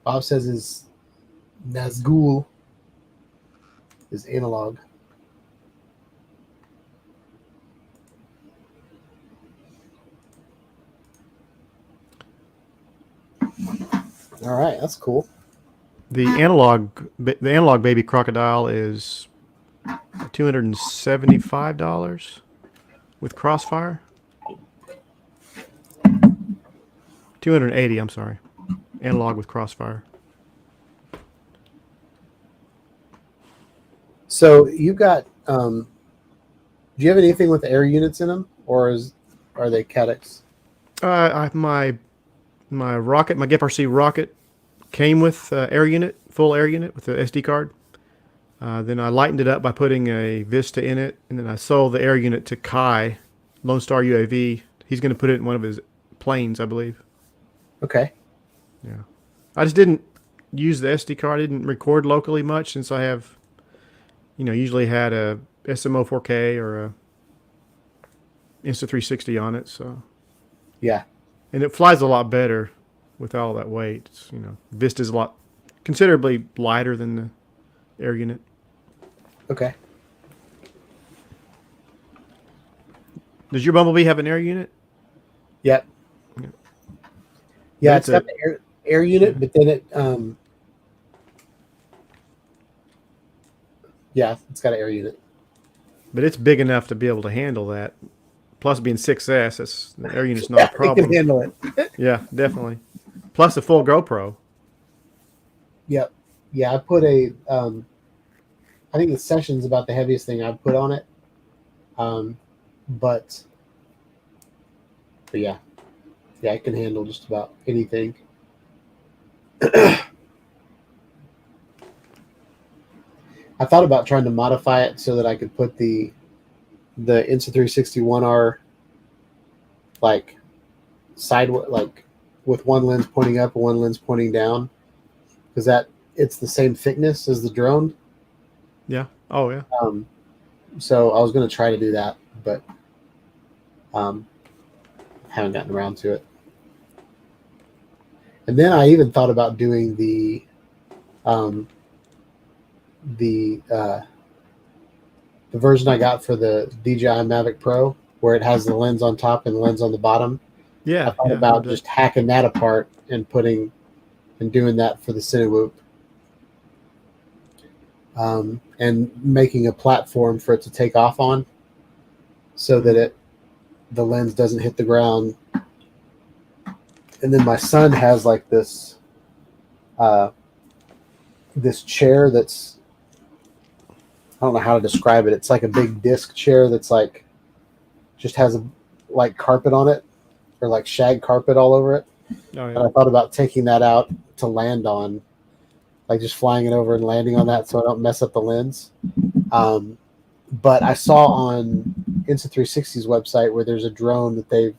Bob says his Nazgul is analog. All right, that's cool. The analog Baby Crocodile is $275 with Crossfire. 280, I'm sorry. Analog with Crossfire. So you got do you have anything with air units in them, or are they Cadex? My rocket, my GFRC rocket came with full air unit with the SD card. Then I lightened it up by putting a Vista in it, and then I sold the air unit to Kai, Lone Star UAV. He's going to put it in one of his planes, I believe. Okay. Yeah. I just didn't use the SD card. I didn't record locally much since I have, usually had a SMO 4K or a Insta360 on it. So. Yeah. And it flies a lot better with all that weight. It's, Vista's considerably lighter than the air unit. Okay. Does your Bumblebee have an air unit? Yep. Yeah. Yeah, it's got the air unit, but then it yeah, it's got an air unit. But it's big enough to be able to handle that. Plus being 6S, the air unit's not a It problem. can handle it. Yeah, definitely. Plus a full GoPro. Yep. Yeah, I put I think the Session's about the heaviest thing I've put on it. But yeah. Yeah, it can handle just about anything. I thought about trying to modify it so that I could put the Insta360 1R like sideways, like with one lens pointing up and one lens pointing down, because it's the same thickness as the drone. Yeah. Oh yeah. So I was going to try to do that, but haven't gotten around to it. And then I even thought about doing the version I got for the DJI Mavic Pro, where it has the lens on top and the lens on the bottom. Yeah. I thought about just hacking that apart and doing that for the Cinewoop. And making a platform for it to take off on, so that the lens doesn't hit the ground. And then my son has like this chair that's, I don't know how to describe it. It's like a big disc chair that's like just has a like carpet on it, or like shag carpet all over it. Oh, yeah. And I thought about taking that out to land on, like just flying it over and landing on that so I don't mess up the lens. But I saw on Insta360's website where there's a drone that they've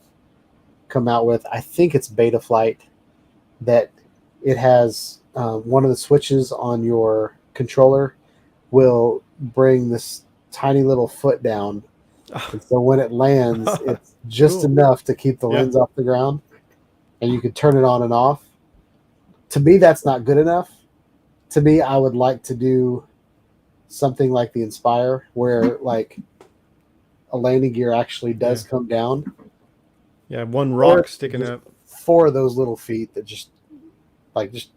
come out with. I think it's Beta Flight, that it has one of the switches on your controller will bring this tiny little foot down. And so when it lands, it's just enough to keep the lens off the ground, and you can turn it on and off. To me, that's not good enough. To me, I would like to do something like the Inspire, where like a landing gear actually does Yeah. come down. Yeah, one rock sticking just up. 4 of those little feet that just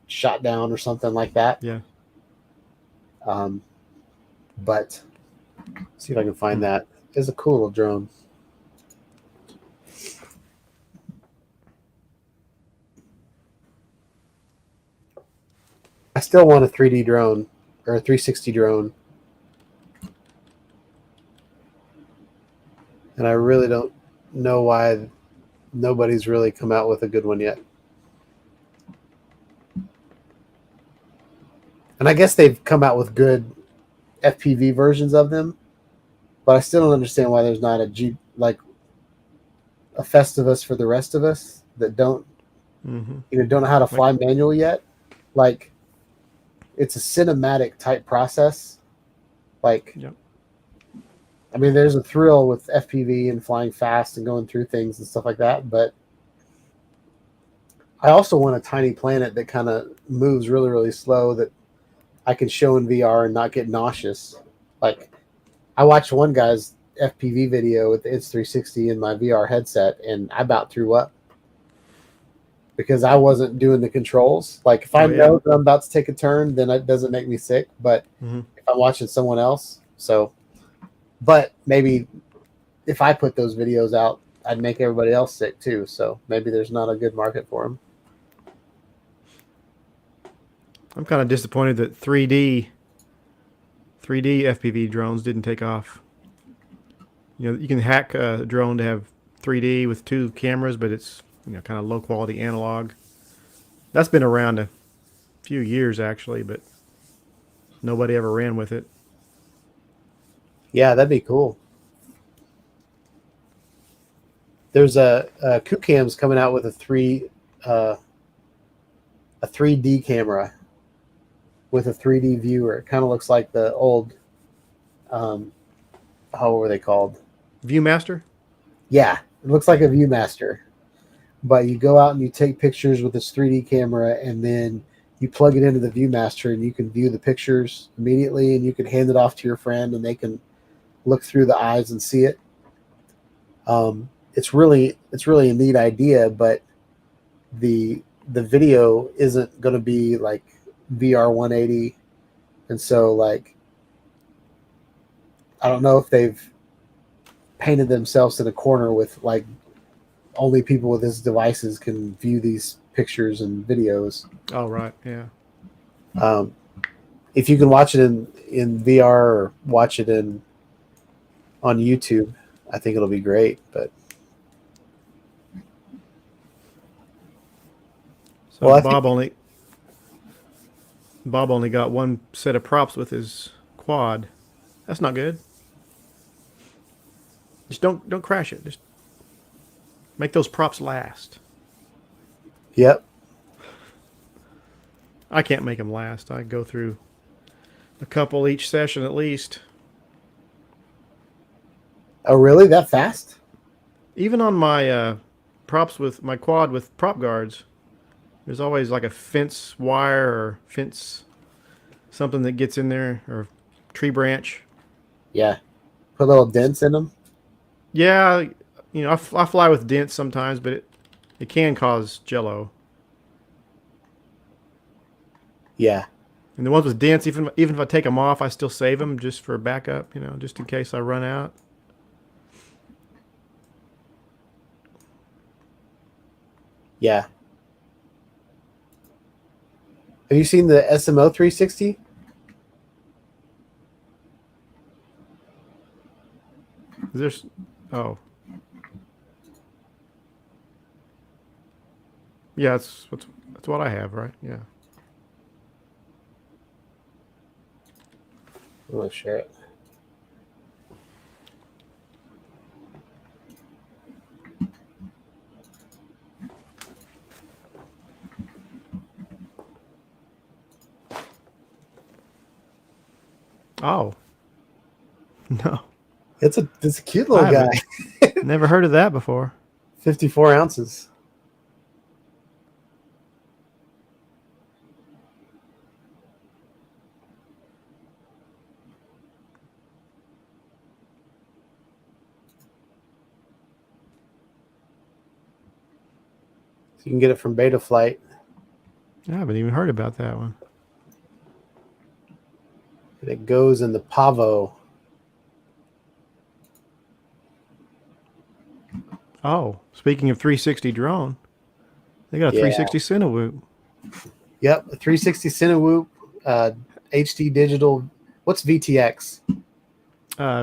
shot down or something like that. Yeah. But see if I can find that. It's a cool little drone. I still want a 3D drone or a 360 drone. And I really don't know why nobody's really come out with a good one yet. And I guess they've come out with good FPV versions of them, but I still don't understand why there's not a Festivus for the rest of us that don't don't know how to fly manual yet. Like, it's a cinematic type process. Like, Yep. I mean, there's a thrill with FPV and flying fast and going through things and stuff like that, but I also want a tiny planet that kind of moves really, really slow that I can show in VR and not get nauseous. Like, I watched one guy's FPV video with the It's 360 in my VR headset, and I about threw up because I wasn't doing the controls. Like, if I know that I'm about to take a turn, then it doesn't make me sick. But if I'm watching someone else, but maybe if I put those videos out, I'd make everybody else sick too. So maybe there's not a good market for them. I'm kind of disappointed that 3D FPV drones didn't take off. You know, you can hack a drone to have 3D with 2 cameras, but it's kind of low quality analog. That's been around a few years actually, but nobody ever ran with it. Yeah, that'd be cool. There's a KuCam's coming out with a 3D camera with a 3D viewer. It kind of looks like the old, how were they called? Viewmaster? Yeah, it looks like a Viewmaster. But you go out and you take pictures with this 3D camera, and then you plug it into the Viewmaster, and you can view the pictures immediately, and you can hand it off to your friend, and they can look through the eyes and see it. It's really a neat idea, but the video isn't going to be like VR 180, and so like I don't know if they've painted themselves in a corner with like only people with these devices can view these pictures and videos. Oh, right, yeah. If you can watch it in VR or watch it on YouTube, I think it'll be great. But So well, Bob only got one set of props with his quad. That's not good. Just don't crash it. Just make those props last. Yep. I can't make them last. I go through a couple each session at least. Oh, really? That fast? Even on my props with my quad with prop guards, there's always like a fence wire or fence something that gets in there, or tree branch. Yeah. Put little dents in them. Yeah, I fly with dents sometimes, but it can cause jello. Yeah. And the ones with dents, even if I take them off, I still save them just for backup, just in case I run out. Yeah. Have you seen the SMO 360? There's oh. Yeah, that's what I have, right? Yeah. I'm going to share it. Oh. No. It's a cute little guy. Never heard of that before. 54 ounces. You can get it from Beta Flight. I haven't even heard about that one. And it goes in the Pavo. Oh, speaking of 360 drone, they got a Yeah. 360 Cinewoop. Yep, a 360 Cinewoop, HD digital. What's VTX?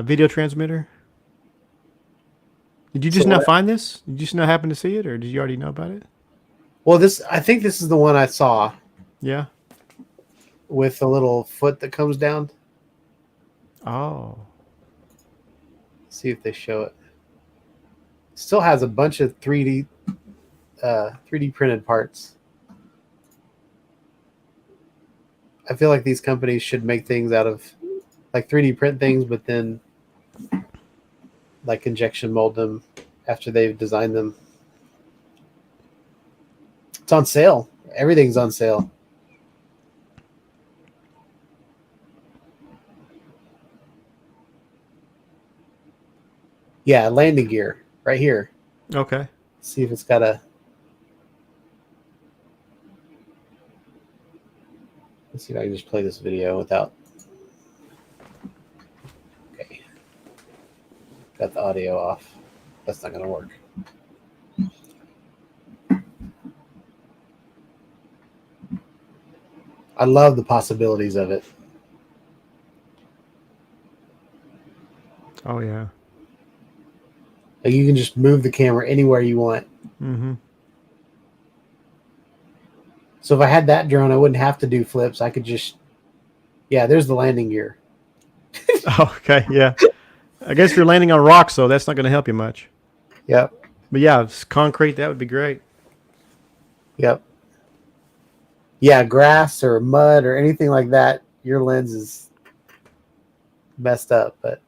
Video transmitter. Did you just So now what- find this? Did you just now happen to see it, or did you already know about it? Well, I think this is the one I saw Yeah. with the little foot that comes down. Oh. See if they show it. Still has a bunch of 3D printed parts. I feel like these companies should make things out of like 3D print things, but then like injection mold them after they've designed them. It's on sale. Everything's on sale. Yeah, landing gear right here. Okay. See if it's got a. Let's see if I can just play this video without. Okay. Got the audio off. That's not going to work. I love the possibilities of it. Oh yeah. Like you can just move the camera anywhere you want. Mm-hmm. So if I had that drone, I wouldn't have to do flips. I could just, yeah, there's the landing gear. Oh, okay. Yeah. I guess if you're landing on rocks, though, that's not going to help you much. Yep. But yeah, if it's concrete, that would be great. Yep. Yeah, grass or mud or anything like that, your lens is messed up. But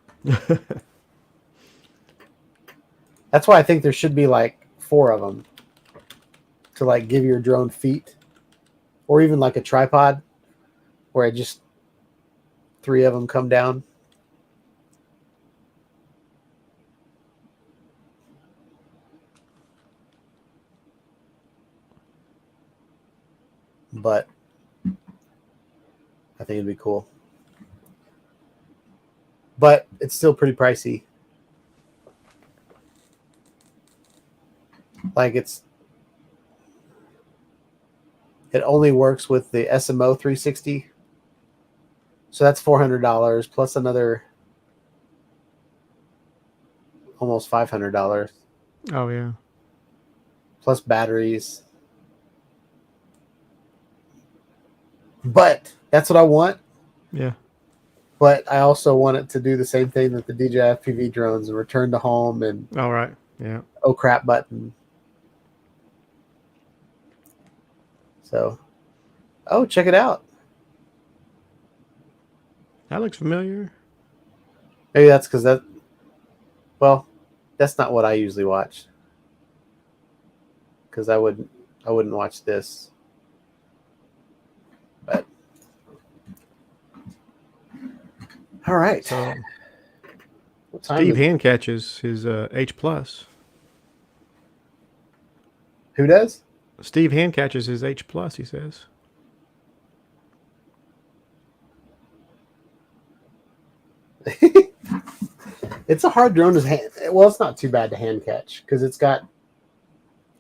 that's why I think there should be like 4 of them to like give your drone feet, or even like a tripod where it just 3 of them come down. But I think it'd be cool. But it's still pretty pricey. Like it only works with the SMO 360. So that's $400 plus another almost $500 Oh yeah. plus batteries. But that's what I want. Yeah. But I also want it to do the same thing that the DJI FPV drones and return to home and All right. Yeah. oh crap button. So, oh, check it out. That looks familiar. Maybe that's because well, that's not what I usually watch. Because I wouldn't watch this. But all right. So What time Steve is it? hand catches his H plus. Who does? Steve hand catches his H plus. He says. It's a hard drone to hand. Well, it's not too bad to hand catch because it's got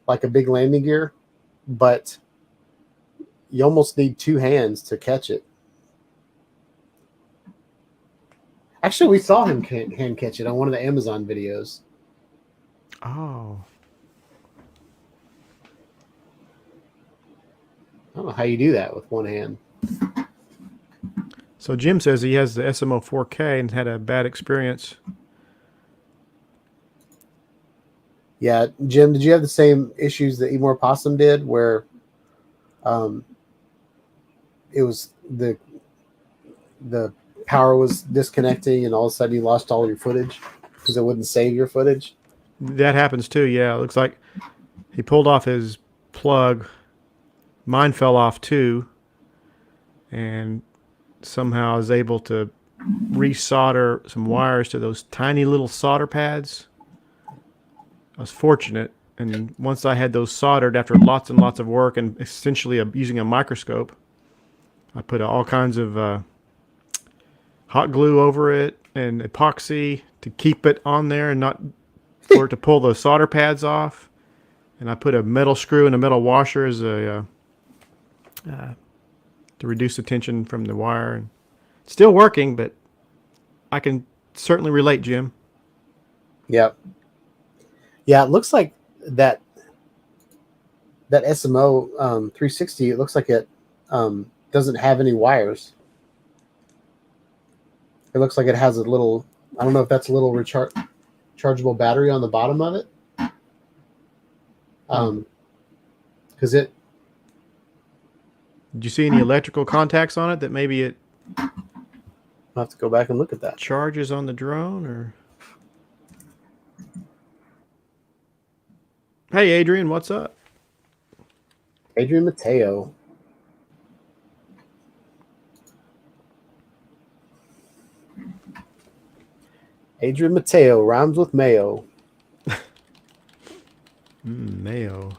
like a big landing gear, but you almost need 2 hands to catch it. Actually, we saw him hand catch it on one of the Amazon videos. Oh. I don't know how you do that with one hand. So Jim says he has the SMO 4K and had a bad experience. Yeah, Jim, did you have the same issues that Emor Possum did, where it was the power was disconnecting and all of a sudden you lost all your footage because it wouldn't save your footage? That happens too. Yeah, it looks like he pulled off his plug. Mine fell off too, and somehow I was able to resolder some wires to those tiny little solder pads. I was fortunate, And once I had those soldered after lots and lots of work and essentially using a microscope, I put all kinds of hot glue over it and epoxy to keep it on there and not for it to pull the solder pads off. And I put a metal screw and a metal washer as a to reduce the tension from the wire. And it's still working, but I can certainly relate, Jim. Yep. Yeah, it looks like that SMO 360. It looks like it doesn't have any wires. It looks like it has a little. I don't know if that's a little rechargeable battery on the bottom of it. Because it. Did you see any electrical contacts on it that maybe it I'll have to go back and look at that. charges on the drone? Or hey, Adrian, what's up? Adrian Mateo. Adrian Mateo rhymes with mayo. Mayo.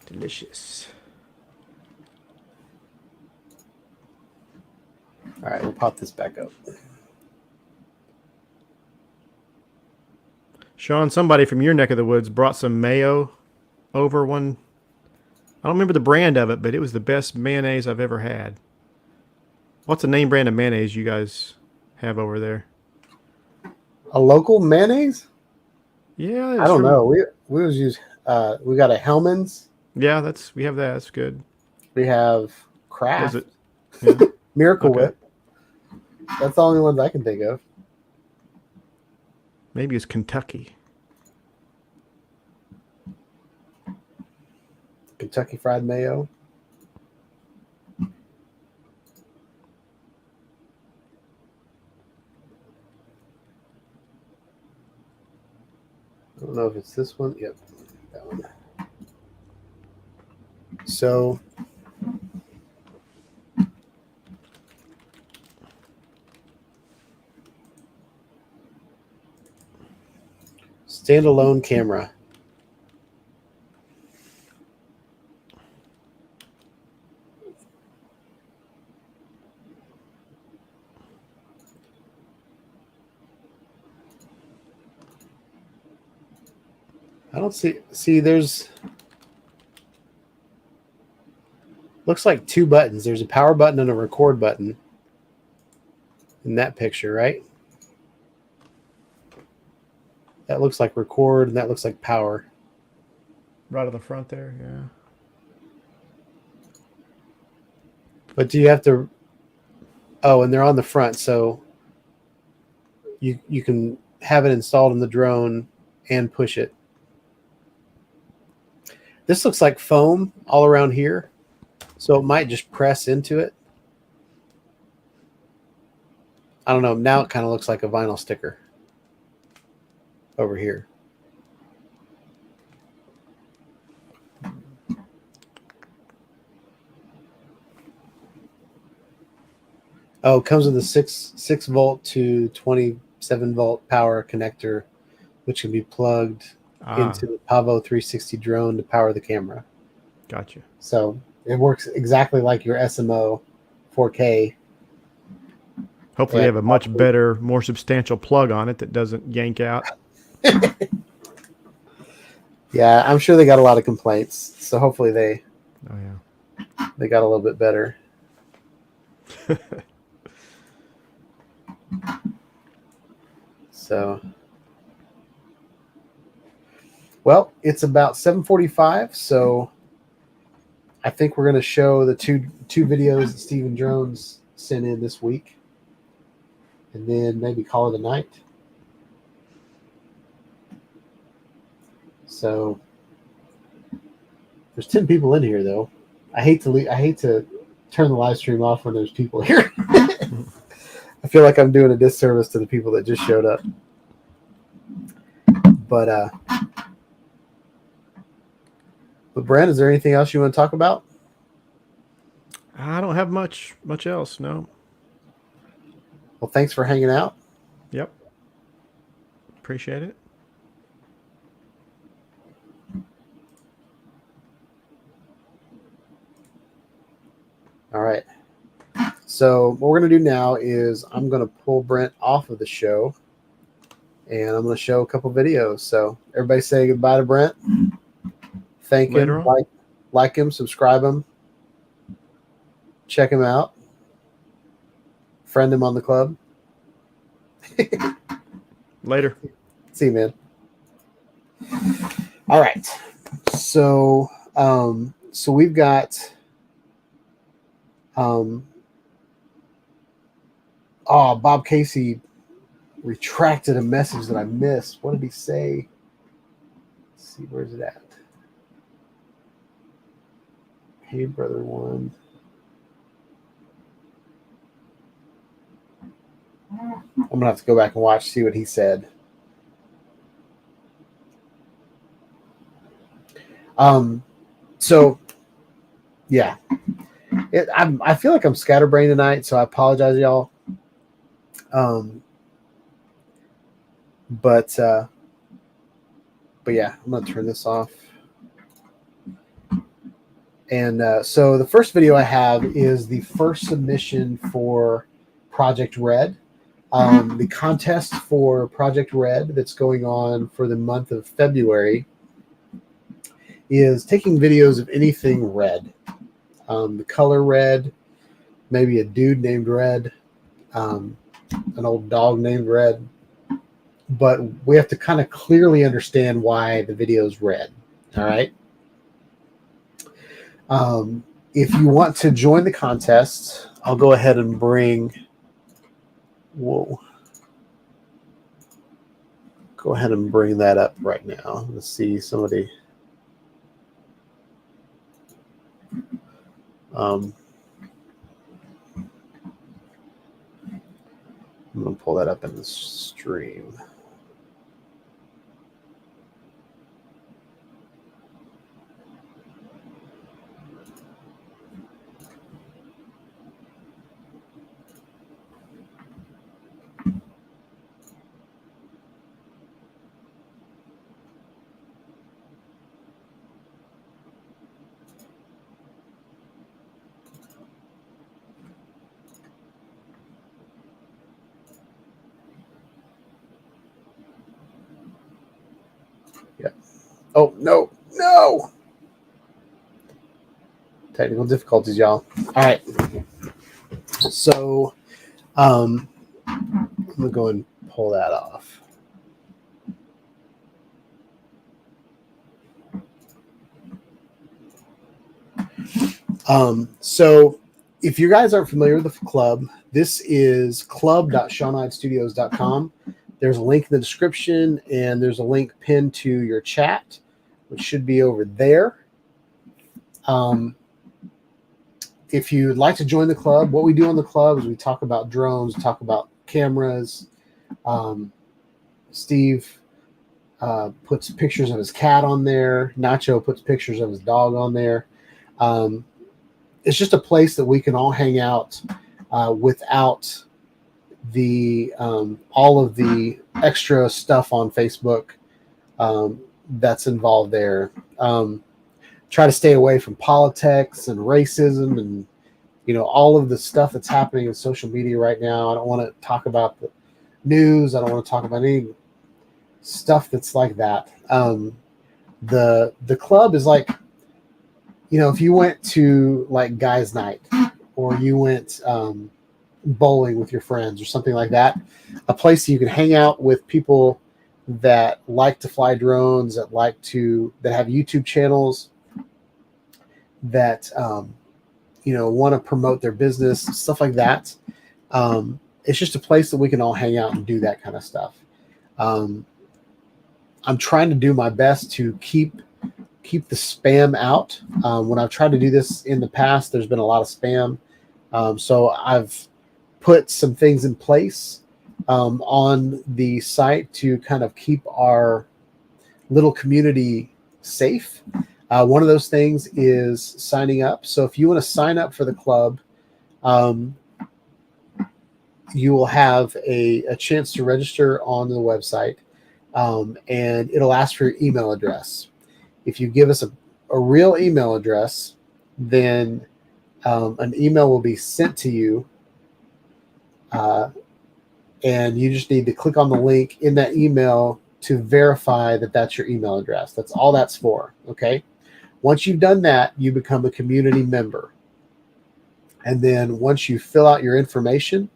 Delicious. All right, we'll pop this back up. Sean, somebody from your neck of the woods brought some mayo over one. I don't remember the brand of it, but it was the best mayonnaise I've ever had. What's the name brand of mayonnaise you guys have over there? A local mayonnaise? Yeah, I don't know. We always use. We got a Hellman's. Yeah, we have that. That's good. We have Was Kraft. it? Yeah. Miracle Okay. Whip. That's the only ones I can think of. Maybe it's Kentucky. Kentucky Fried Mayo. I don't know if it's this one. Yep, that one. So, standalone camera. I don't see there's looks like two buttons. There's a power button and a record button in that picture, right? That looks like record and that looks like power. Right on the front there, yeah. But do you have to Oh, and they're on the front, so you can have it installed in the drone and push it. This looks like foam all around here, so it might just press into it. I don't know. Now it kind of looks like a vinyl sticker over here. Oh, it comes with a 6 volt to 27 volt power connector, which can be plugged into the Pavo 360 drone to power the camera. Gotcha. So it works exactly like your SMO 4K. Hopefully, they have a much better, more substantial plug on it that doesn't yank out. Yeah, I'm sure they got a lot of complaints. So hopefully they got a little bit better. So, well, it's about 7:45, so I think we're going to show the two videos that Steven Drones sent in this week, and then maybe call it a night. So, there's 10 people in here, though. I hate to turn the live stream off when there's people here. I feel like I'm doing a disservice to the people that just showed up. But Brent, is there anything else you want to talk about? I don't have much else, no. Well, thanks for hanging out. Yep. Appreciate it. All right. So what we're going to do now is I'm going to pull Brent off of the show, and I'm going to show a couple videos. So everybody say goodbye to Brent. Thank Later him, on. like him, subscribe him, check him out, friend him on the club. Later. See you, man. All right. So so we've got Bob Casey retracted a message that I missed. What did he say? Let's see, where's it at? Hey, brother one. I'm gonna have to go back and watch, see what he said. So yeah, I feel like I'm scatterbrained tonight, so I apologize, y'all. But yeah, I'm gonna turn this off. And so the first video I have is the first submission for Project Red. The contest for Project Red that's going on for the month of February is taking videos of anything red. The color red, maybe a dude named Red, an old dog named Red. But we have to kind of clearly understand why the video is red. All right. If you want to join the contest, I'll go ahead and bring. Whoa. Go ahead and bring that up right now. Let's see somebody. I'm going to pull that up in the stream. Oh, no. Technical difficulties, y'all. All right. So I'm going to go and pull that off. So if you guys aren't familiar with the club, this is club.shawnidestudios.com. There's a link in the description, and there's a link pinned to your chat, which should be over there. If you'd like to join the club, what we do on the club is we talk about drones, talk about cameras. Steve puts pictures of his cat on there. Nacho puts pictures of his dog on there. It's just a place that we can all hang out without the all of the extra stuff on Facebook that's involved there. Try to stay away from politics and racism and all of the stuff that's happening in social media right now. I don't want to talk about the news. I don't want to talk about any stuff that's like that. The club is like, if you went to like guys' night, or you went bowling with your friends or something like that, a place you can hang out with people that like to fly drones, that have YouTube channels, that want to promote their business, stuff like that. It's just a place that we can all hang out and do that kind of stuff. I'm trying to do my best to keep the spam out. When I've tried to do this in the past, there's been a lot of spam. So I've put some things in place on the site to kind of keep our little community safe. One of those things is signing up. So if you want to sign up for the club, you will have a chance to register on the website, and it'll ask for your email address. If you give us a real email address, then an email will be sent to you, and you just need to click on the link in that email to verify that that's your email address. That's all that's for, okay? Once you've done that, you become a community member. And then once you fill out your information,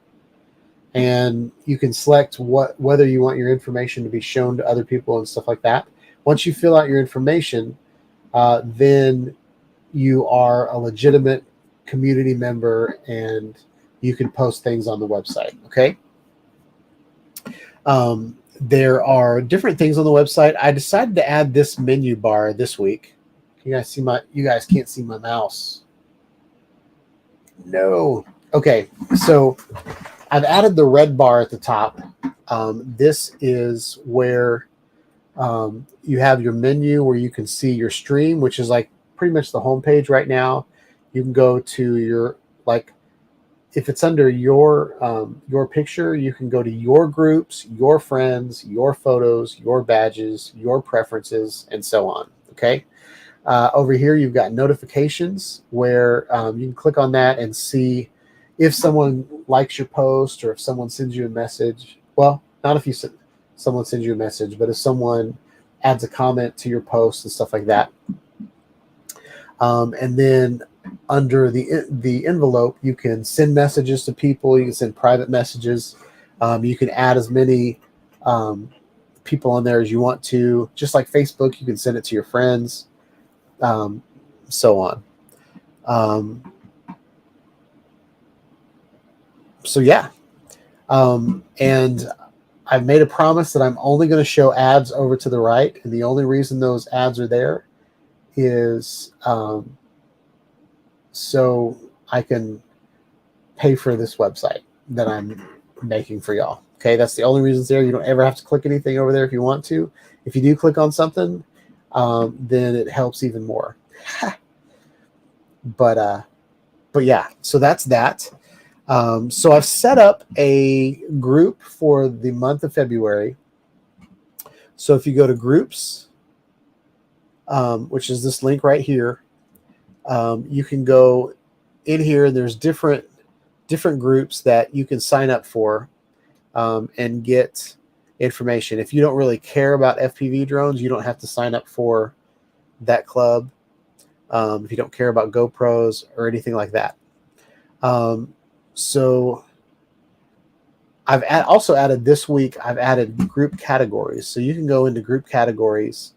and you can select whether you want your information to be shown to other people and stuff like that. Once you fill out your information, then you are a legitimate community member, and you can post things on the website, okay? There are different things on the website. I decided to add this menu bar this week. You guys can't see my mouse. No. Okay, so I've added the red bar at the top. This is where you have your menu where you can see your stream, which is like pretty much the home page right now. You can go to your, like, if it's under your picture, you can go to your groups, your friends, your photos, your badges, your preferences, and so on. Okay. Over here, you've got notifications where you can click on that and see if someone likes your post or if someone sends you a message. Well, not if someone sends you a message, but if someone adds a comment to your post and stuff like that. And then under the envelope, you can send messages to people. You can send private messages. You can add as many people on there as you want to. Just like Facebook, you can send it to your friends, so on. So yeah, and I've made a promise that I'm only going to show ads over to the right, and the only reason those ads are there is so I can pay for this website that I'm making for y'all. Okay, that's the only reason it's there. You don't ever have to click anything over there if you want to. If you do click on something, then it helps even more. But yeah, so that's that. So I've set up a group for the month of February. So if you go to groups, which is this link right here, you can go in here, and there's different groups that you can sign up for and get information. If you don't really care about FPV drones, you don't have to sign up for that club. If you don't care about GoPros or anything like that. So I've also added this week, I've added group categories. So you can go into group categories,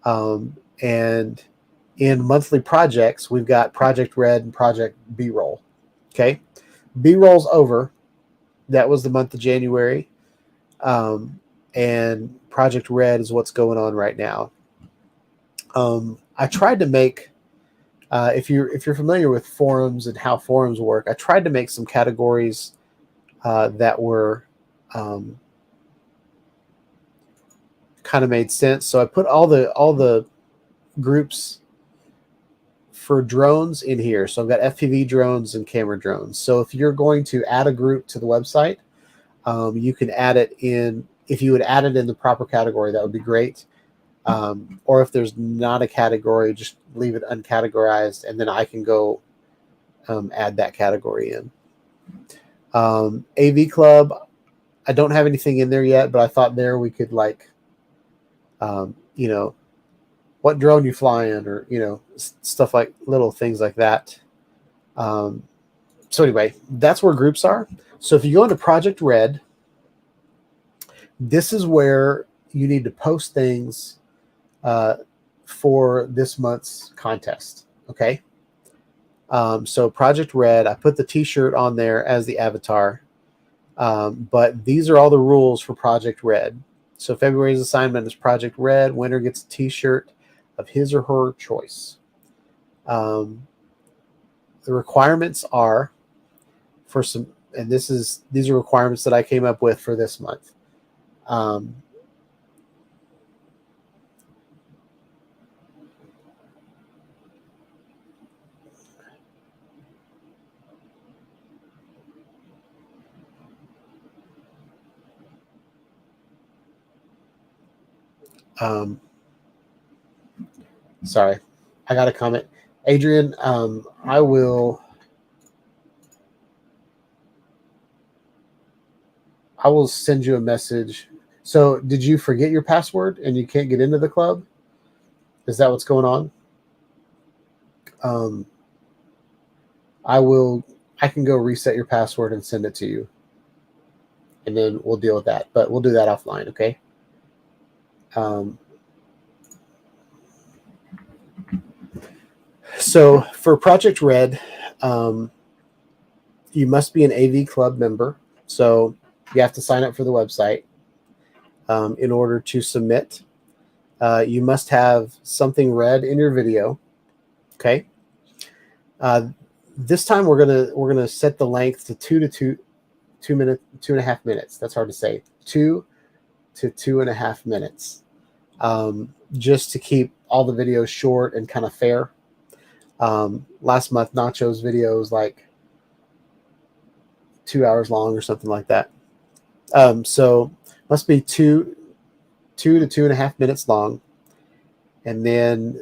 and in monthly projects, we've got Project Red and Project B-Roll. Okay. B-Roll's over. That was the month of January. And Project Red is what's going on right now. I tried to make, if you're familiar with forums and how forums work, I tried to make some categories that were kind of made sense. So I put all the groups for drones in here. So I've got FPV drones and camera drones. So if you're going to add a group to the website, you can add it in. If you would add it in the proper category, that would be great. Or if there's not a category, just leave it uncategorized, and then I can go add that category in. AV Club, I don't have anything in there yet, but I thought there we could, like, what drone you fly in, or, stuff like little things like that. So anyway, that's where groups are. So if you go into Project Red, this is where you need to post things for this month's contest. Okay. So Project Red, I put the t-shirt on there as the avatar. But these are all the rules for Project Red. So February's assignment is Project Red. Winner gets a t-shirt of his or her choice. The requirements are for some, and these are requirements that I came up with for this month. Sorry, I got a comment. Adrian, I will I will send you a message. So did you forget your password and you can't get into the club? Is that what's going on? I can go reset your password and send it to you. And then we'll deal with that. But we'll do that offline, okay? So for Project Red, you must be an AV Club member. So you have to sign up for the website in order to submit. You must have something red in your video. Okay. This time we're gonna set the length to 2.5 minutes. That's hard to say. 2 to 2.5 minutes. Just to keep all the videos short and kind of fair. Last month Nacho's video was like 2 hours long or something like that. So must be 2 to 2.5 minutes long, and then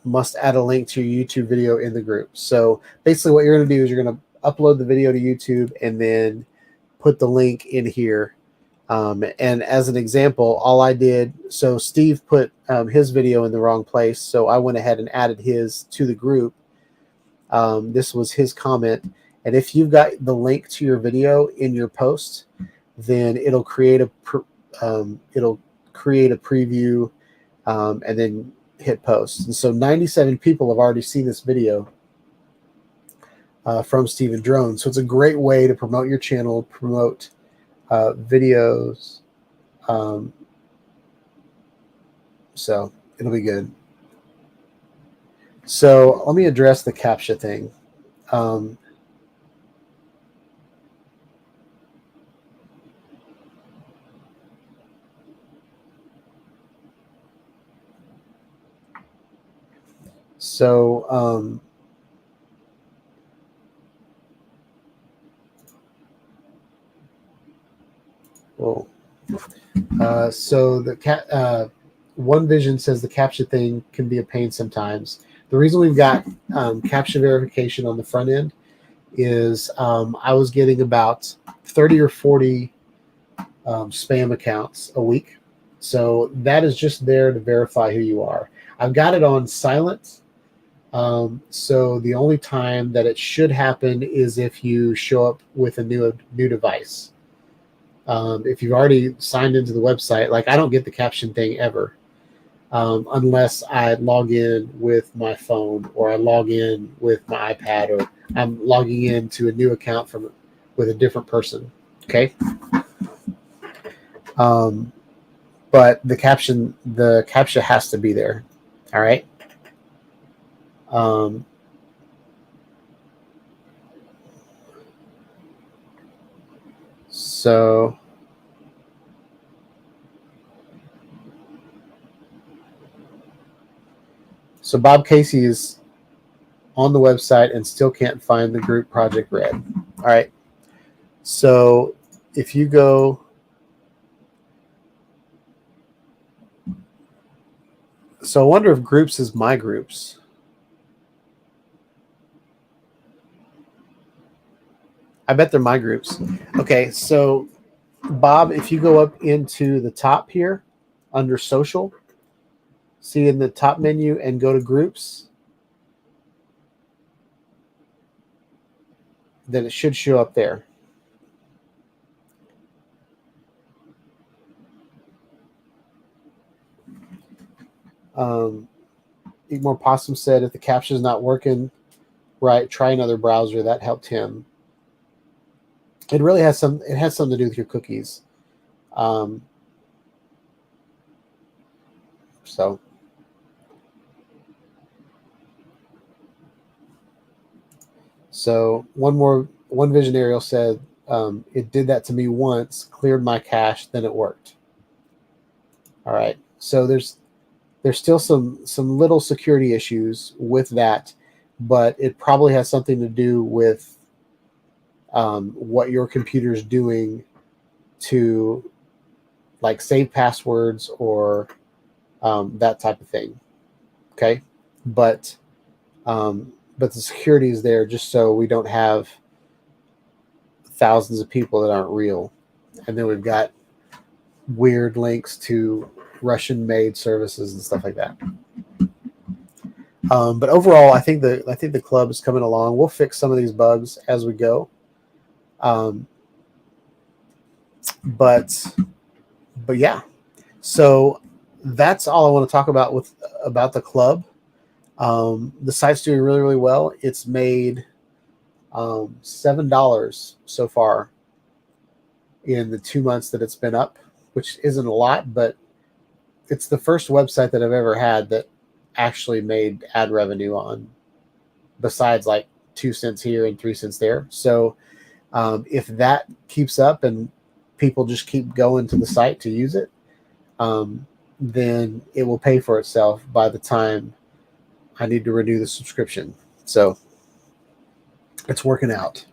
must add a link to your YouTube video in the group. So basically what you're going to do is you're going to upload the video to YouTube and then put the link in here. And as an example, all I did, so Steve put his video in the wrong place, so I went ahead and added his to the group. This was his comment. And if you've got the link to your video in your post, then it'll create a preview and then hit post. And so 97 people have already seen this video from Steven Drone. So it's a great way to promote your channel, promote videos. So it'll be good. So let me address the CAPTCHA thing. So so the One Vision says the CAPTCHA thing can be a pain sometimes. The reason we've got CAPTCHA verification on the front end is I was getting about 30 or 40 spam accounts a week. So that is just there to verify who you are. I've got it on silent. So the only time that it should happen is if you show up with a new device. If you've already signed into the website, like I don't get the caption thing ever, unless I log in with my phone or I log in with my iPad or I'm logging into a new account with a different person. Okay. But the CAPTCHA has to be there. All right. So Bob Casey is on the website and still can't find the group Project Red. All right. So if you go, so I wonder if groups is my groups. I bet they're my groups. Okay, so Bob, if you go up into the top here under social, see in the top menu and go to groups, then it should show up there. Igmore Possum said if the captcha is not working right, try another browser. That helped him. It really has something to do with your cookies. So one visionary said it did that to me once, cleared my cache, then it worked. All right. So there's still some little security issues with that, but it probably has something to do with what your computer is doing to like save passwords or that type of thing. Okay. But the security is there just so we don't have thousands of people that aren't real. and then we've got weird links to Russian-made services and stuff like that. But overall, I think the club is coming along. We'll fix some of these bugs as we go. But yeah, so that's all I want to talk about the club. The site's doing really, really well. It's made $7 so far in the 2 months that it's been up, which isn't a lot, but it's the first website that I've ever had that actually made ad revenue on, besides like 2 cents here and 3 cents there. So if that keeps up and people just keep going to the site to use it, then it will pay for itself by the time I need to renew the subscription. So it's working out,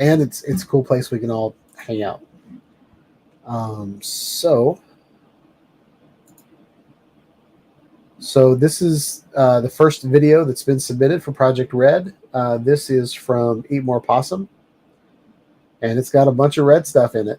and it's a cool place we can all hang out. So this is the first video that's been submitted for Project Red. This is from Eat More Possum, and it's got a bunch of red stuff in it.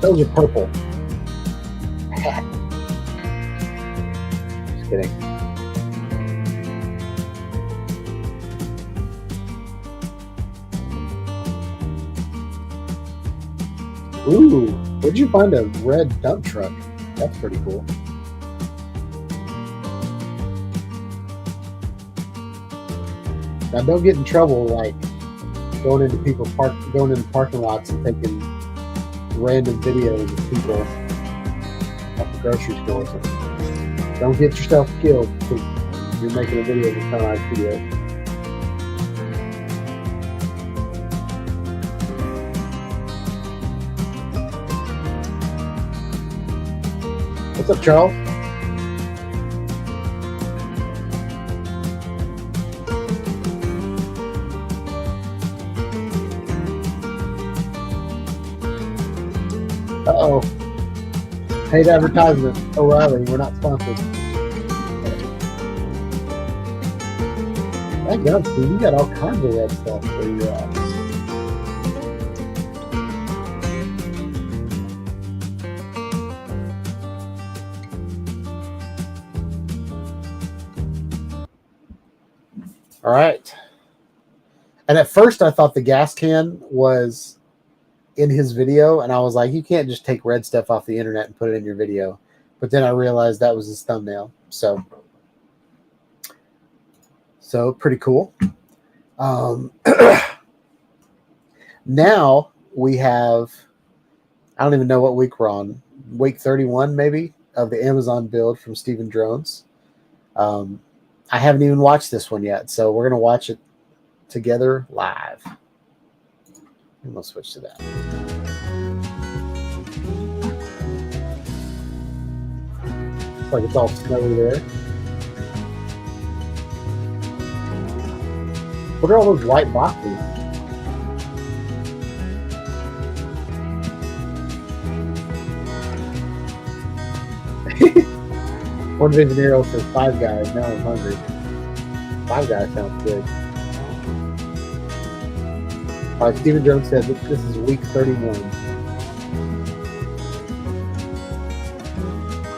Those are purple. Just kidding. Ooh, where'd you find a red dump truck? That's pretty cool. Now don't get in trouble like going into parking lots and taking random videos of people at the grocery stores. Don't get yourself killed because you're making a video that's not on video. What's up, Charles? Uh-oh. Paid advertisement. O'Reilly, we're not sponsored. Thank God, Steve. You got all kinds of red stuff where you're at. All right. And at first I thought the gas can was in his video, and I was like, you can't just take red stuff off the internet and put it in your video. But then I realized that was his thumbnail. So pretty cool. Now we have, I don't even know what week we're on, week 31 maybe, of the Amazon build from Steven Drones. I haven't even watched this one yet, so we're going to watch it together live. And we'll switch to that. Looks like it's all snowy there. Look at all those white boxes. One Visionero says Five Guys. Now I'm hungry. Five Guys sounds good. All right, Steven Jones said this is week 31.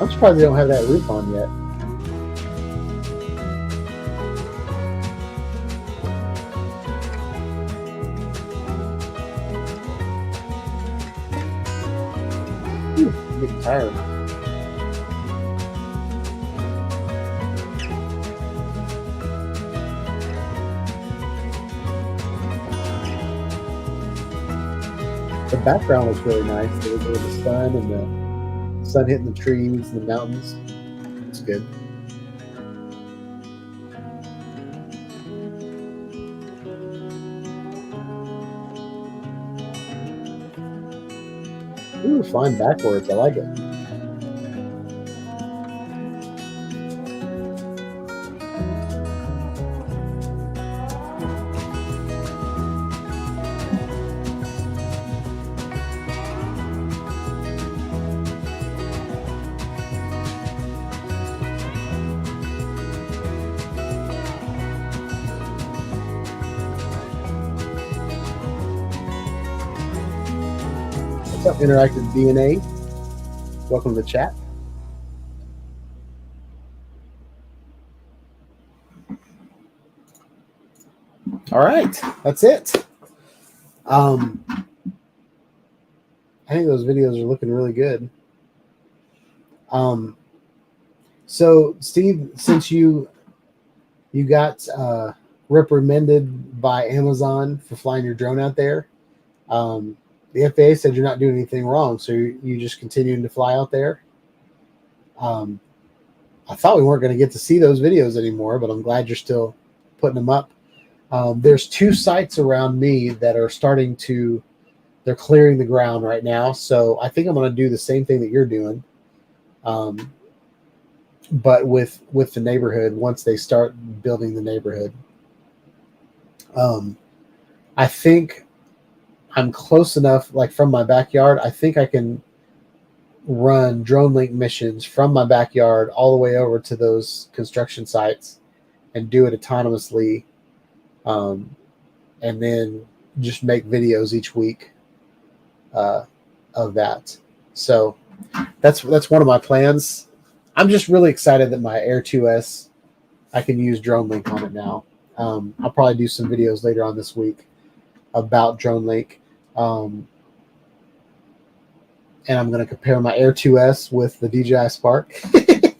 I'm surprised they don't have that roof on yet. I'm getting tired. the background looks really nice. With the sun and the sun hitting the trees and the mountains. It's good. Ooh, flying backwards. I like it. What's up, Interactive DNA? Welcome to the chat. All right, that's it. I think those videos are looking really good. So Steve, since you got reprimanded by Amazon for flying your drone out there, the FAA said you're not doing anything wrong, so you just continuing to fly out there. I thought we weren't going to get to see those videos anymore, but I'm glad you're still putting them up. There's 2 sites around me that are they're clearing the ground right now. So I think I'm going to do the same thing that you're doing. But with the neighborhood, once they start building the neighborhood. I think I'm close enough, like from my backyard, I think I can run drone link missions from my backyard all the way over to those construction sites and do it autonomously. And then just make videos each week of that. So that's one of my plans. I'm just really excited that my Air 2S, I can use Drone Link on it now. I'll probably do some videos later on this week about Drone Link. And I'm going to compare my Air 2S with the DJI Spark, with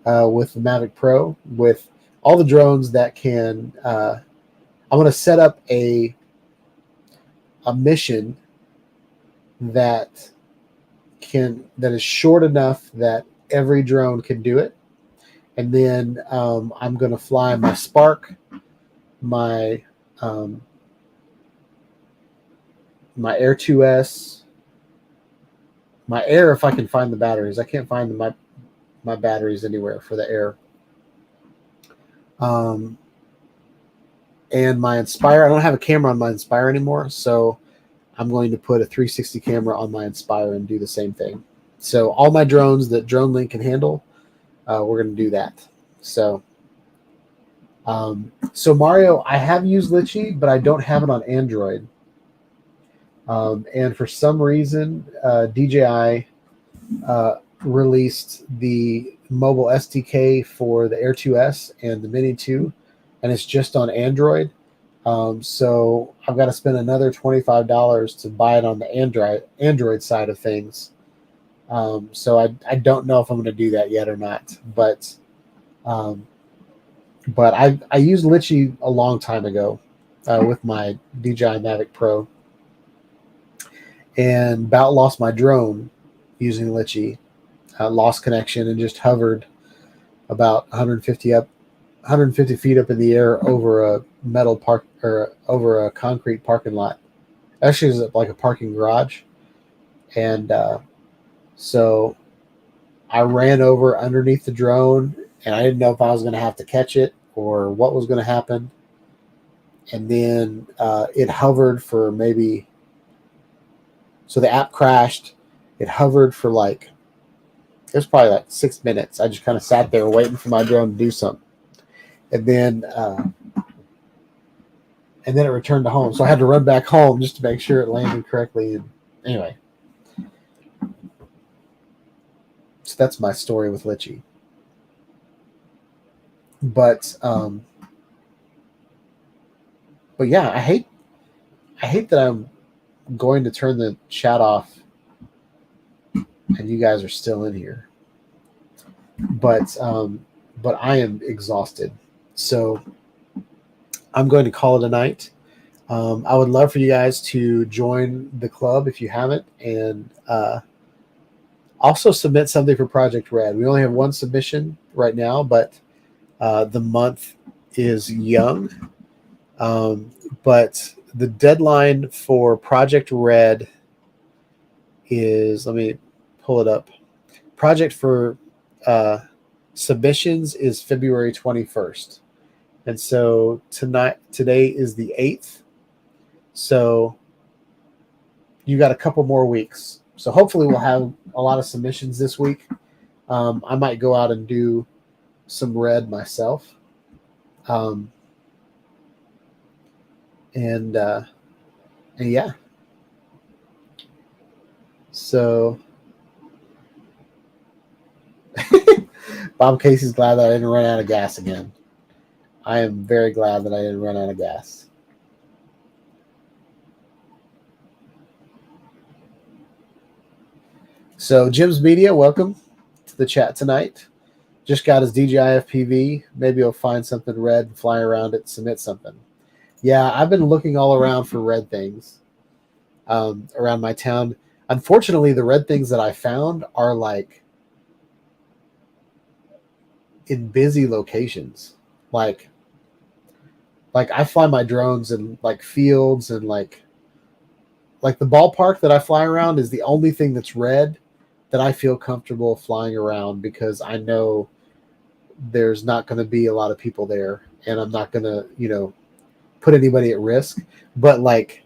the Mavic Pro, with all the drones that can. I'm going to set up a mission that is short enough that every drone can do it, and then I'm going to fly my Spark, my Air 2S, my Air, if I can find the batteries. I can't find my batteries anywhere for the Air. And my Inspire, I don't have a camera on my Inspire anymore, so I'm going to put a 360 camera on my Inspire and do the same thing. So all my drones that Drone Link can handle, we're going to do that. So Mario, I have used Litchi, but I don't have it on Android. And for some reason, DJI released the mobile SDK for the Air 2S and the Mini 2, and it's just on Android. So I've got to spend another $25 to buy it on the Android side of things. So I don't know if I'm going to do that yet or not, but I used Litchi a long time ago with my DJI Mavic Pro, and about lost my drone using Litchi. Lost connection and just hovered about 150 feet up in the air over a metal park, or over a concrete parking lot. Actually, it was like a parking garage. And so I ran over underneath the drone, and I didn't know if I was going to have to catch it or what was going to happen. And then it hovered for so the app crashed. It hovered for it was probably 6 minutes. I just kind of sat there waiting for my drone to do something. And then it returned to home. So I had to run back home just to make sure it landed correctly. And anyway, so that's my story with Litchi. But yeah, I hate that I'm going to turn the chat off and you guys are still in here. But I am exhausted. So I'm going to call it a night. I would love for you guys to join the club if you haven't, and also submit something for Project Red. We only have one submission right now, but the month is young. But the deadline for Project Red is, let me pull it up. Project for submissions is February 21st. And so today is the 8th. So you got a couple more weeks. So hopefully we'll have a lot of submissions this week. I might go out and do some red myself. And yeah. So Bob Casey's glad that I didn't run out of gas again. I am very glad that I didn't run out of gas. So Jim's Media, welcome to the chat tonight. Just got his DJI FPV. Maybe he'll find something red and fly around it, submit something. Yeah, I've been looking all around for red things around my town. Unfortunately, the red things that I found are like in busy locations. Like I fly my drones in like fields, and like the ballpark that I fly around is the only thing that's red that I feel comfortable flying around, because I know there's not going to be a lot of people there, and I'm not going to, put anybody at risk. But like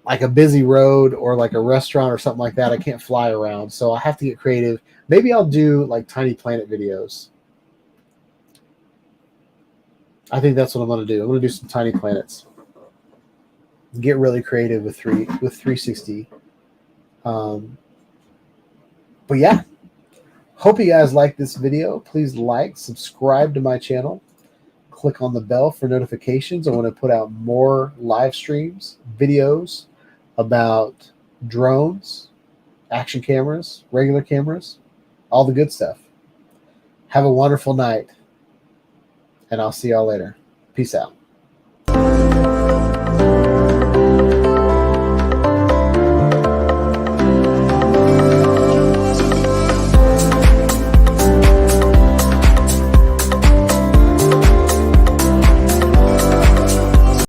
a busy road or like a restaurant or something like that, I can't fly around. So I have to get creative. Maybe I'll do like Tiny Planet videos. I think that's what I'm going to do. I'm going to do some Tiny Planets. Get really creative with 360. But yeah, hope you guys like this video. Please like, subscribe to my channel. Click on the bell for notifications. I want to put out more live streams, videos about drones, action cameras, regular cameras, all the good stuff. Have a wonderful night, and I'll see y'all later. Peace out.